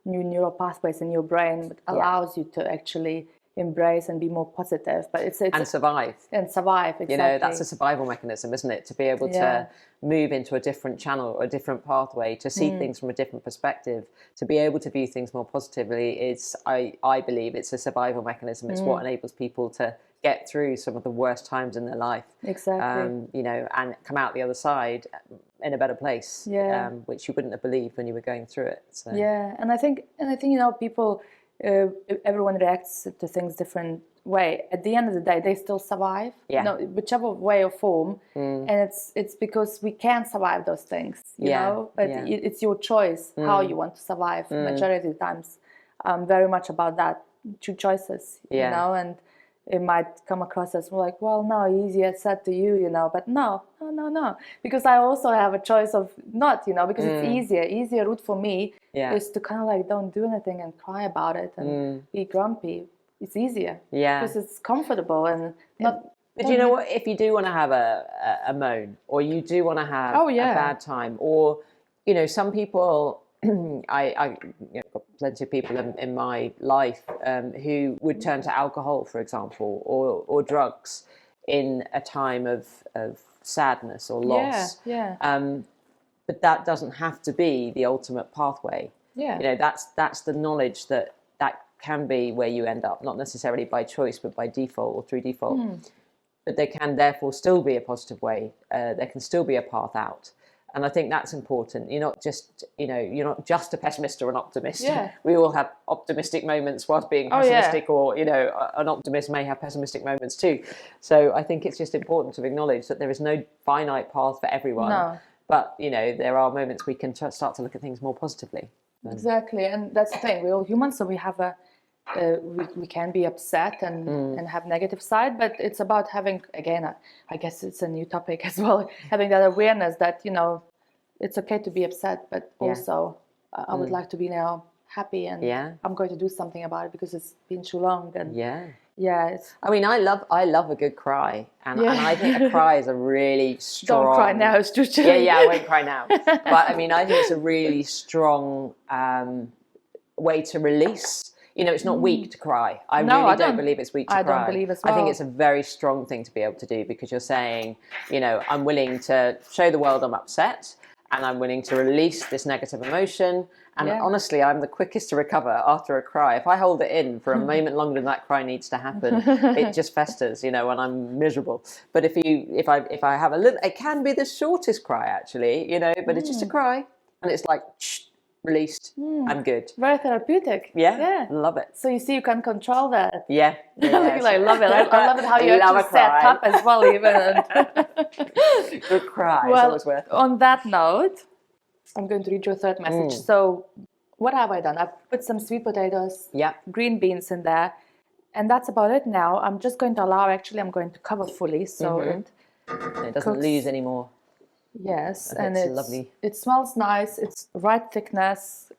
new neural pathways in your brain that allows you to actually embrace and be more positive. But it's
and survive.
And survive, exactly.
That's a survival mechanism, isn't it? To be able to move into a different channel or a different pathway, to see things from a different perspective, to be able to view things more positively is, I believe, it's a survival mechanism. It's what enables people to get through some of the worst times in their life.
Exactly.
And come out the other side in a better place, which you wouldn't have believed when you were going through it. So.
Yeah, and I think people, everyone reacts to things different way. At the end of the day, they still survive. Whichever way or form, and it's because we can survive those things. You know, but it's your choice how you want to survive. Majority of the times, very much about that. Two choices. You know, and it might come across as like, well, no, easier said to you, but no, because I also have a choice of not, because it's easier route for me is to kind of like don't do anything and cry about it and be grumpy. It's easier because it's comfortable and not.
But you know what? If you do want to have a moan, or you do want to have a bad time, or some people. I got plenty of people in my life who would turn to alcohol, for example, or drugs in a time of sadness or loss. But that doesn't have to be the ultimate pathway. That's the knowledge that can be where you end up, not necessarily by choice, but by default or through default. But there can therefore still be a positive way. There can still be a path out. And I think that's important. You're not just a pessimist or an optimist. We all have optimistic moments whilst being pessimistic, or an optimist may have pessimistic moments too. So I think it's just important to acknowledge that there is no finite path for everyone. No. But there are moments we can start to look at things more positively.
Exactly, and that's the thing. We're all humans, so we have we can be upset and have negative side, but it's about having, again, I guess it's a new topic as well, having that awareness that it's okay to be upset, but also I would like to be now happy, and I'm going to do something about it because it's been too long. And I mean, I love a good cry, and I think a cry is a really strong. Don't cry now, Tschiesche.
I won't cry now. But I mean, I think it's a really strong way to release. It's not weak to cry. I really don't believe it's weak to cry.
I don't believe as well.
I think it's a very strong thing to be able to do, because you're saying, I'm willing to show the world I'm upset, and I'm willing to release this negative emotion. And honestly, I'm the quickest to recover after a cry. If I hold it in for a moment longer than that cry needs to happen, it just festers, and I'm miserable. But if I have a little, it can be the shortest cry actually, but it's just a cry, and it's like, released. I'm good.
Very therapeutic.
Yeah. Love it.
So you see, you can control that.
Yeah.
I love it. I love it how you actually set up as well, even.
Good cry. Well, always worth it.
On that note, I'm going to read your third message. So what have I done? I've put some sweet potatoes, green beans in there, and that's about it now. I'm just going to I'm going to cover fully so it
doesn't lose anymore.
Yes,
and it's lovely.
It smells nice. It's right thickness,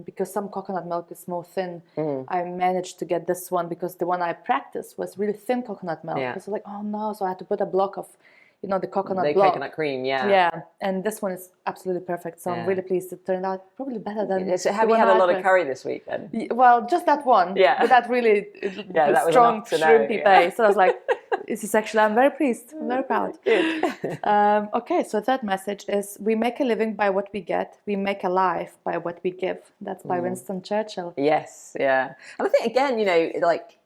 because some coconut milk is more thin. I managed to get this one because the one I practiced was really thin coconut milk. I was like, oh no, so I had to put a block of, the coconut block.
Coconut cream,
and this one is absolutely perfect. So I'm really pleased. It turned out probably better than.
So have you had a lot of curry this week then?
Well, just that one. But that really strong shrimpy base. So I was like, this is actually, I'm very pleased. I'm very proud.
Good.
Okay, so that message is: we make a living by what we get. We make a life by what we give. That's by Winston Churchill.
Yes, and I think again,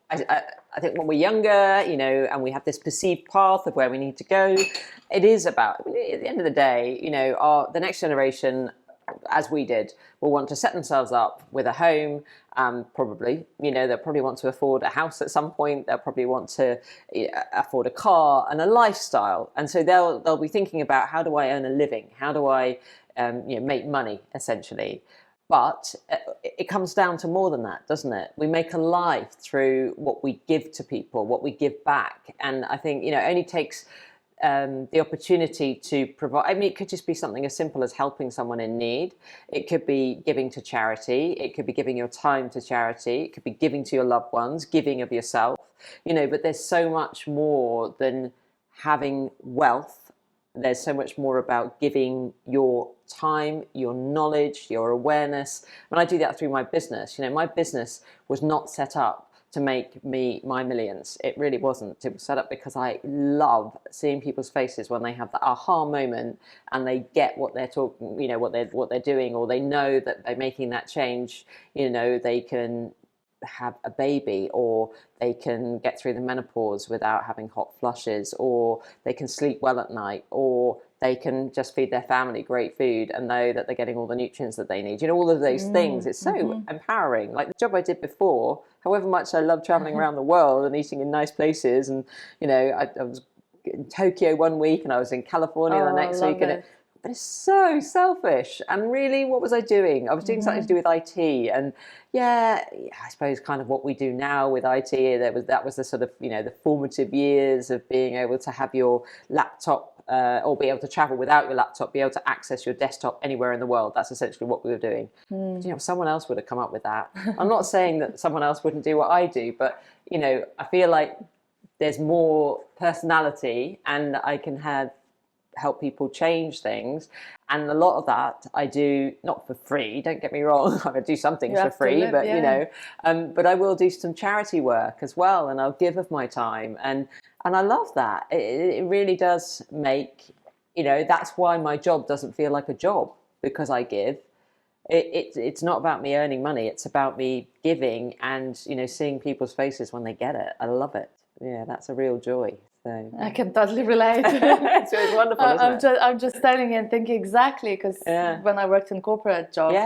I think when we're younger, and we have this perceived path of where we need to go, it is about, at the end of the day, the next generation as we did, will want to set themselves up with a home. Probably, they'll probably want to afford a house at some point. They'll probably want to afford a car and a lifestyle. And so they'll be thinking about, how do I earn a living? How do I make money, essentially? But it comes down to more than that, doesn't it? We make a life through what we give to people, what we give back. And I think, it only takes the opportunity to provide. I mean, it could just be something as simple as helping someone in need. It could be giving to charity. It could be giving your time to charity. It could be giving to your loved ones, giving of yourself, but there's so much more than having wealth. There's so much more about giving your time, your knowledge, your awareness. And I do that through my business. My business was not set up to make me my millions. It really wasn't. It was set up because I love seeing people's faces when they have the aha moment and they get what they're talking, what they're doing, or they know that by making that change, they can have a baby, or they can get through the menopause without having hot flushes, or they can sleep well at night, or they can just feed their family great food and know that they're getting all the nutrients that they need. All of those things. It's so empowering. Like the job I did before, however much I love traveling around the world and eating in nice places, and I was in Tokyo one week and I was in California the next week, but it's so selfish. And really, what was I doing? I was doing something to do with IT, and I suppose kind of what we do now with IT. That was the sort of the formative years of being able to have your laptop or be able to travel without your laptop, be able to access your desktop anywhere in the world. That's essentially what we were doing. Someone else would have come up with that. I'm not saying that someone else wouldn't do what I do, but I feel like there's more personality, and I can help people change things, and a lot of that I do not for free, don't get me wrong. I do some things for free, but but I will do some charity work as well, and I'll give of my time, and I love that. It really does make, that's why my job doesn't feel like a job, because I give. It's not about me earning money, it's about me giving and seeing people's faces when they get it. I love it. That's a real joy. So
I can totally relate.
It's wonderful, isn't it?
I'm just standing here and thinking exactly, because when I worked in corporate jobs,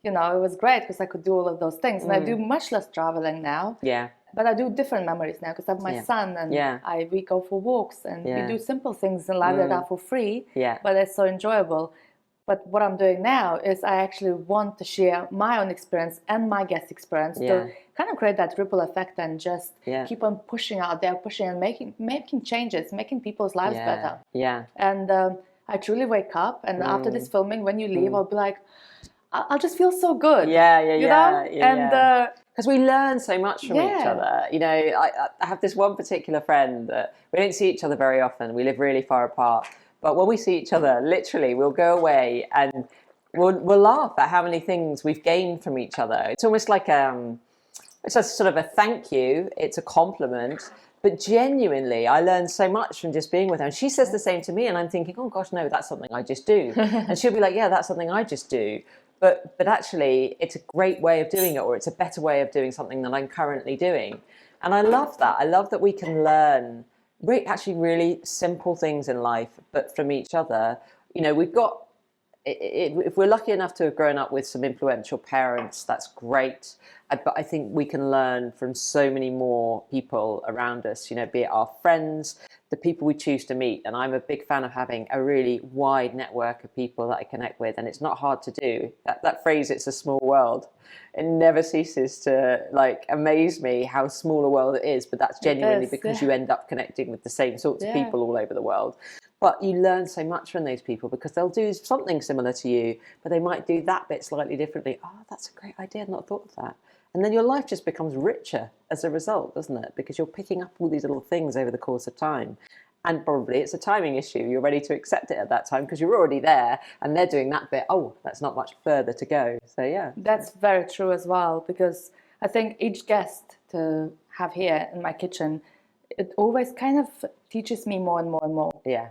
it was great because I could do all of those things. And I do much less traveling now. But I do different memories now because I have my son, and we go for walks, and we do simple things in life that are for free, but it's so enjoyable. But what I'm doing now is I actually want to share my own experience and my guest experience to kind of create that ripple effect and just keep on pushing out there, pushing and making changes, making people's lives better. And I truly wake up, and after this filming, when you leave, I'll be like, I'll just feel so good.
Because we learn so much from each other. I have this one particular friend that we don't see each other very often. We live really far apart. But when we see each other, literally, we'll go away and we'll laugh at how many things we've gained from each other. It's almost like it's a sort of a thank you. It's a compliment. But genuinely, I learned so much from just being with her. And she says the same to me. And I'm thinking, oh, gosh, no, that's something I just do. And she'll be like, yeah, that's something I just do. But actually, it's a great way of doing it, or it's a better way of doing something that I'm currently doing. And I love that. I love that we can learn actually really simple things in life, but from each other. We've got, if we're lucky enough to have grown up with some influential parents, that's great. But I think we can learn from so many more people around us, be it our friends, the people we choose to meet. And I'm a big fan of having a really wide network of people that I connect with. And it's not hard to do. That phrase, it's a small world, it never ceases to amaze me how small a world it is. But that's genuinely because you end up connecting with the same sorts of people all over the world. But you learn so much from those people because they'll do something similar to you, but they might do that bit slightly differently. Oh, that's a great idea. I'd not thought of that. And then your life just becomes richer as a result, doesn't it? Because you're picking up all these little things over the course of time. And probably it's a timing issue. You're ready to accept it at that time because you're already there and they're doing that bit. Oh, that's not much further to go. So, yeah.
That's very true as well, because I think each guest to have here in my kitchen, it always kind of teaches me more and more and more.
Yeah.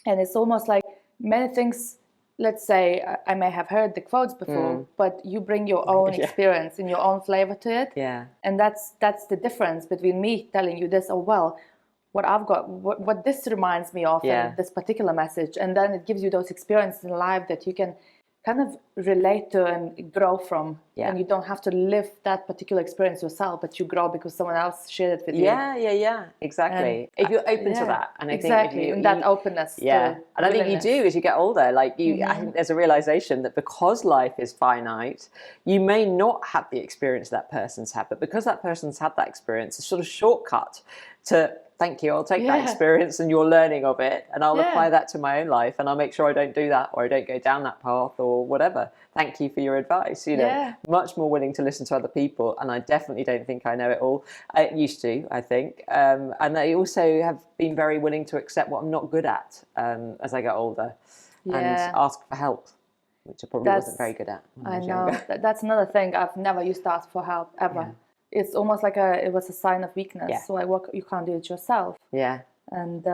And it's almost like many things, let's say I may have heard the quotes before, but you bring your own experience and your own flavor to it.
Yeah.
And that's the difference between me telling you this, what I've got, what this reminds me of, and this particular message. And then it gives you those experiences in life that you can kind of relate to and grow from.
Yeah.
And you don't have to live that particular experience yourself, but you grow because someone else shared it with you.
Yeah, exactly. And if you're open to that. And I think if
that openness.
Yeah. And I think you do as you get older. Like I think there's a realization that because life is finite, you may not have the experience that person's had, but because that person's had that experience, it's sort of shortcut to, thank you, I'll take that experience and your learning of it, and I'll apply that to my own life, and I'll make sure I don't do that, or I don't go down that path, or whatever. Thank you for your advice. You know, much more willing to listen to other people, and I definitely don't think I know it all. I used to, I think, and I also have been very willing to accept what I'm not good at as I get older, and ask for help, which I probably wasn't very good at when I was younger.
That's another thing. I've never used to ask for help ever. Yeah. It's almost like it was a sign of weakness. Yeah. So like, what, you can't do it yourself. Yeah. And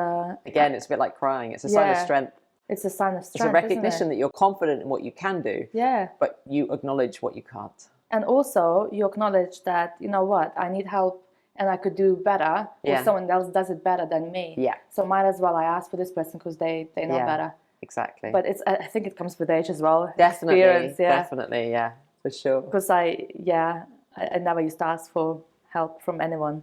again, it's a bit like crying. It's a sign of strength.
It's a sign of strength.
It's a recognition that you're confident in what you can do.
Yeah.
But you acknowledge what you can't.
And also, you acknowledge that, you know what, I need help and I could do better, or someone else does it better than me. Yeah. So might as well I ask for this person because they know better.
Exactly.
But I think it comes with age as well.
Definitely. Definitely. Yeah. For sure.
Because I never used to ask for help from anyone,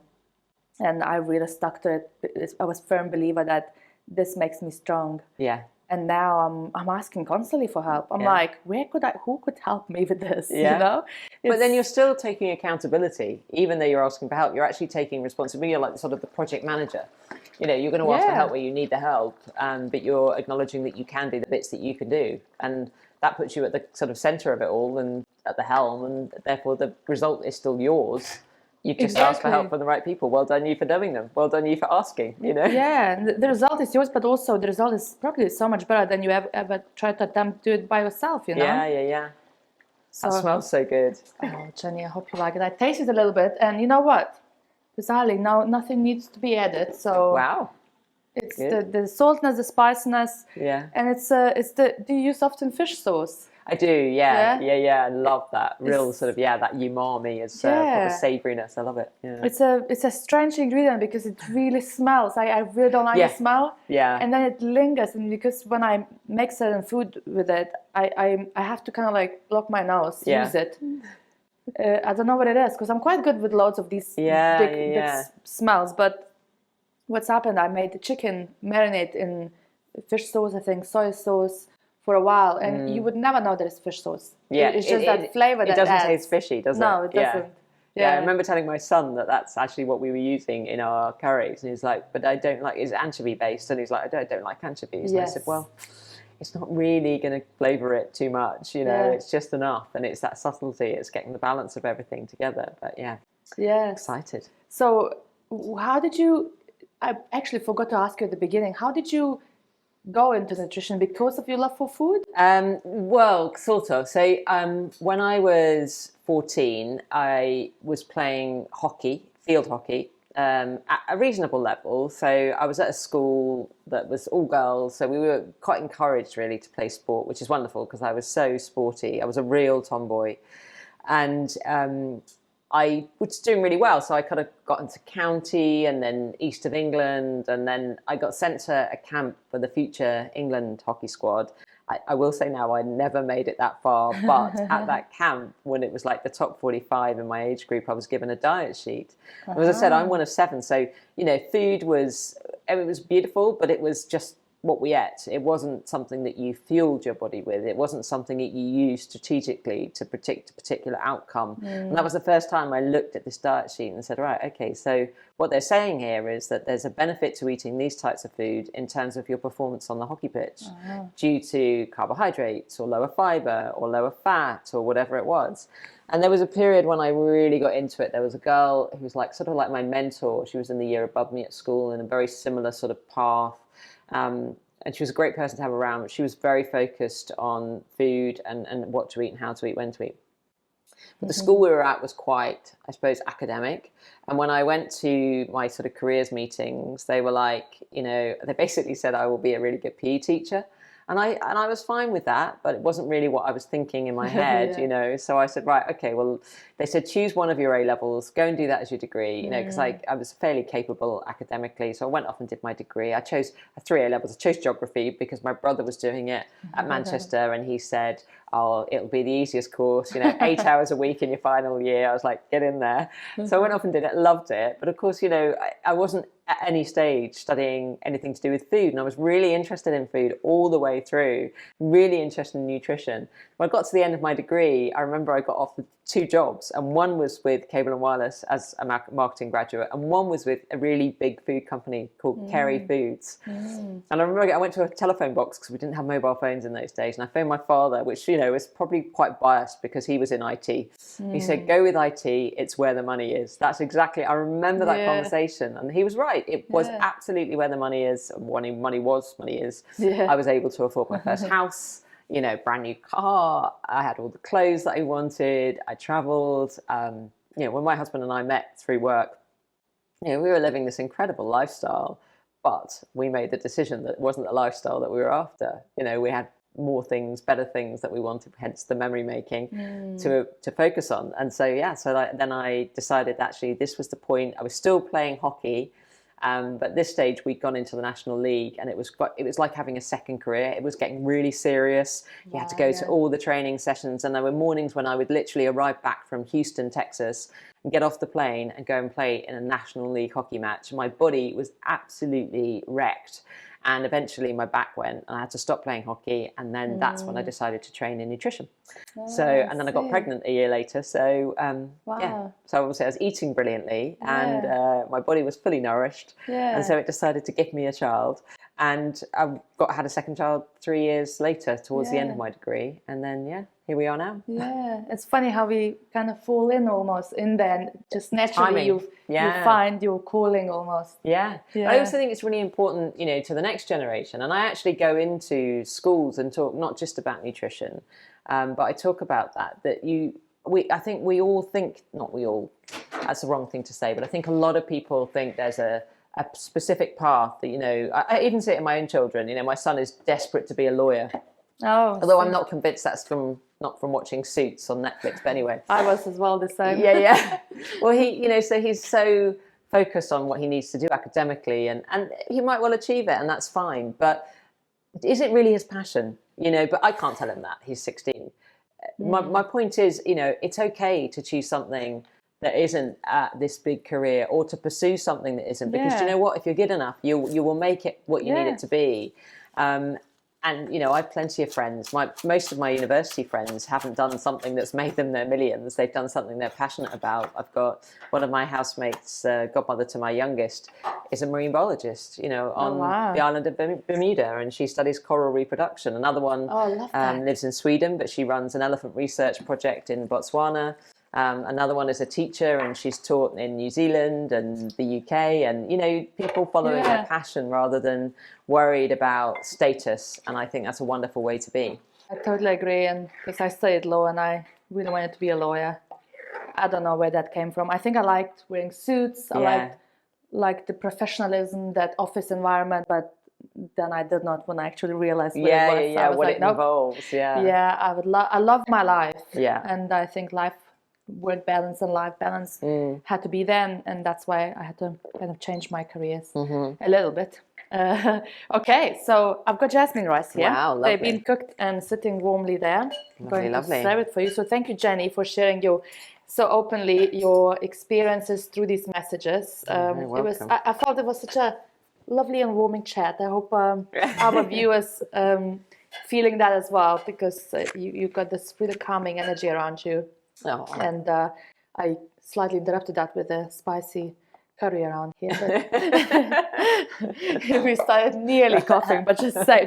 and I really stuck to it. I was a firm believer that this makes me strong. Yeah. And now I'm asking constantly for help. I'm like, who could help me with this? Yeah. You know?
But then you're still taking accountability, even though you're asking for help. You're actually taking responsibility. You're like sort of the project manager. You know, you're going to ask for help where you need the help, but you're acknowledging that you can do the bits that you can do, and that puts you at the sort of center of it all and at the helm, and therefore the result is still yours. You've just asked for help from the right people. Well done you for doing them. Well done you for asking, you know?
Yeah, the result is yours, but also the result is probably so much better than you ever tried to attempt to do it by yourself, you know?
Yeah. So, that smells so good.
Oh, Jenny, I hope you like it. I tasted a little bit, and you know what? Bizarrely, now nothing needs to be added, so...
Wow.
It's the saltness, the spiciness, and it's do you use often fish sauce?
I do, yeah. I love that. Real sort of, that umami is proper savouriness. I love it. Yeah.
It's a strange ingredient because it really smells. I really don't like the smell. Yeah. And then it lingers, and because when I make certain food with it, I have to kind of like block my nose, use it. I don't know what it is because I'm quite good with loads of these big smells, but what's happened, I made the chicken marinate in fish sauce, I think, soy sauce for a while, and you would never know that it's fish sauce. Yeah, it's just that flavor that
it doesn't
adds.
Taste fishy, does it?
No, it doesn't.
Yeah, I remember telling my son that that's actually what we were using in our curries, and he's like, but I don't like, it's anchovy based, and he's like, I don't like anchovies. And I said, well, it's not really going to flavour it too much, you know, it's just enough, and it's that subtlety, it's getting the balance of everything together, but excited.
So how did you... I actually forgot to ask you at the beginning. How did you go into nutrition? Because of your love for food?
Well, sort of. So when I was 14, I was playing hockey, field hockey, at a reasonable level. So I was at a school that was all girls. So we were quite encouraged really to play sport, which is wonderful because I was so sporty. I was a real tomboy. And I was doing really well, so I kind of got into county and then east of England, and then I got sent to a camp for the future England hockey squad. I will say now I never made it that far, but at that camp, when it was like the top 45 in my age group, I was given a diet sheet. And as I said, I'm one of 7, so, you know, food was beautiful, but it was just what we ate. It wasn't something that you fueled your body with. It wasn't something that you used strategically to predict a particular outcome. And that was the first time I looked at this diet sheet and said, right, okay, so what they're saying here is that there's a benefit to eating these types of food in terms of your performance on the hockey pitch due to carbohydrates or lower fiber or lower fat or whatever it was. And there was a period when I really got into it. There was a girl who was like sort of like my mentor. She was in the year above me at school in a very similar sort of path. And she was a great person to have around. She was very focused on food and what to eat and how to eat, when to eat. But the school we were at was quite, I suppose, academic. And when I went to my sort of careers meetings, they were like, you know, they basically said I will be a really good PE teacher. And I was fine with that, but it wasn't really what I was thinking in my head, you know. So I said, right, okay, well, they said, choose one of your A-levels, go and do that as your degree, you know, because I was fairly capable academically. So I went off and did my degree. I chose 3 A-levels. I chose geography because my brother was doing it at Manchester, and he said, it'll be the easiest course, 8 hours a week in your final year. I was like, get in there. So I went off and did it, loved it. But of course, I wasn't at any stage studying anything to do with food. And I was really interested in food all the way through, really interested in nutrition. When I got to the end of my degree, I remember I got offered 2 jobs, and one was with Cable and Wireless as a marketing graduate, and one was with a really big food company called Kerry Foods. And I remember I went to a telephone box because we didn't have mobile phones in those days, and I phoned my father, which was probably quite biased because he was in IT. He said, go with IT, it's where the money is. That's exactly, I remember that conversation, and he was right. It was absolutely where the money is. Money is. I was able to afford my first house, brand new car. I had all the clothes that I wanted. I traveled. When my husband and I met through work, we were living this incredible lifestyle, but we made the decision that it wasn't the lifestyle that we were after. We had more things, better things that we wanted, hence the memory making to focus on. And so, then I decided actually this was the point. I was still playing hockey. But at this stage, we'd gone into the National League, and it was like having a second career. It was getting really serious. You had to go to all the training sessions, and there were mornings when I would literally arrive back from Houston, Texas, and get off the plane and go and play in a National League hockey match. My body was absolutely wrecked. And eventually my back went, and I had to stop playing hockey. And then that's when I decided to train in nutrition. And then I got pregnant a year later. So, So obviously I was eating brilliantly, and my body was fully nourished. And so it decided to give me a child. And I had a second child 3 years later, towards the end of my degree. And then, here we are now.
Yeah, it's funny how we kind of fall in almost in then, just naturally you find your calling almost.
I also think it's really important, to the next generation. And I actually go into schools and talk not just about nutrition, but I talk about that I think we all think, not we all, that's the wrong thing to say, but I think a lot of people think there's a specific path that, I even see it in my own children. My son is desperate to be a lawyer. Although I'm not convinced that's not from watching Suits on Netflix, but anyway.
I was as well the same.
Well, so he's so focused on what he needs to do academically, and he might well achieve it, and that's fine. But is it really his passion? But I can't tell him that. He's 16. My point is, it's okay to choose something that isn't this big career, or to pursue something that isn't, because you know what? If you're good enough, you will make it what you need it to be. And, I have plenty of friends. Most of my university friends haven't done something that's made them their millions. They've done something they're passionate about. I've got one of my housemates, godmother to my youngest, is a marine biologist, on the island of Bermuda, and she studies coral reproduction. Another one lives in Sweden, but she runs an elephant research project in Botswana. Another one is a teacher, and she's taught in New Zealand and the UK, and people following their passion rather than worried about status, and I think that's a wonderful way to be.
I totally agree, and because I studied law and I really wanted to be a lawyer. I don't know where that came from. I think I liked wearing suits. I liked the professionalism, that office environment, but then I did not when I actually realized what it was.
What it involves.
I love my life. And I think work balance and life balance had to be there, and that's why I had to kind of change my careers a little bit. Okay, so I've got jasmine rice here.
Wow, lovely.
They've been cooked and sitting warmly there. I'm going to serve it for you. So thank you, Jenny, for sharing so openly your experiences through these messages. I felt it was such a lovely and warming chat. I hope our viewers feeling that as well, because you've got this really calming energy around you. And I slightly interrupted that with a spicy curry around here. But we started nearly coughing, but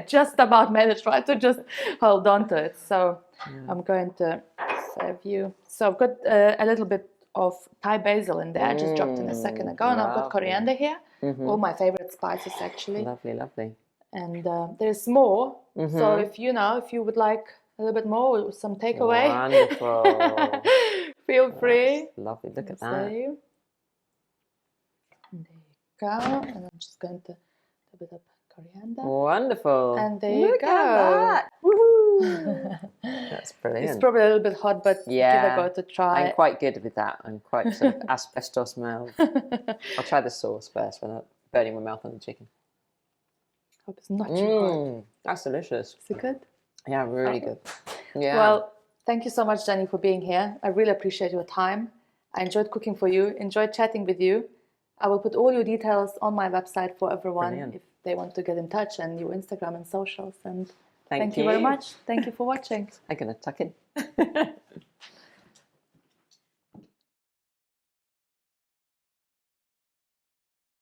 just about managed, right, to just hold on to it. So I'm going to serve you. So I've got a little bit of Thai basil in there. I just dropped in a second ago, and I've got coriander here. All my favorite spices, actually.
Lovely.
And there's more. So if you would like a little bit more with some takeaway.
Wonderful.
Feel free.
That's lovely. Look at that.
There you go. And I'm just going to a bit of coriander.
Wonderful.
And there you go.
At that. Woohoo. That's brilliant.
It's probably a little bit hot, but give a go to try.
I'm quite good with that. I'm quite sort of asbestos smell. I'll try the sauce first without burning my mouth on the chicken.
Hope it's not too hot.
That's delicious.
Is it good?
Yeah, really good. Yeah.
Well, thank you so much, Jenny, for being here. I really appreciate your time. I enjoyed cooking for you, enjoyed chatting with you. I will put all your details on my website for everyone. Brilliant. If they want to get in touch, and your Instagram and socials. And thank you very much. Thank you for watching.
I'm going to tuck in.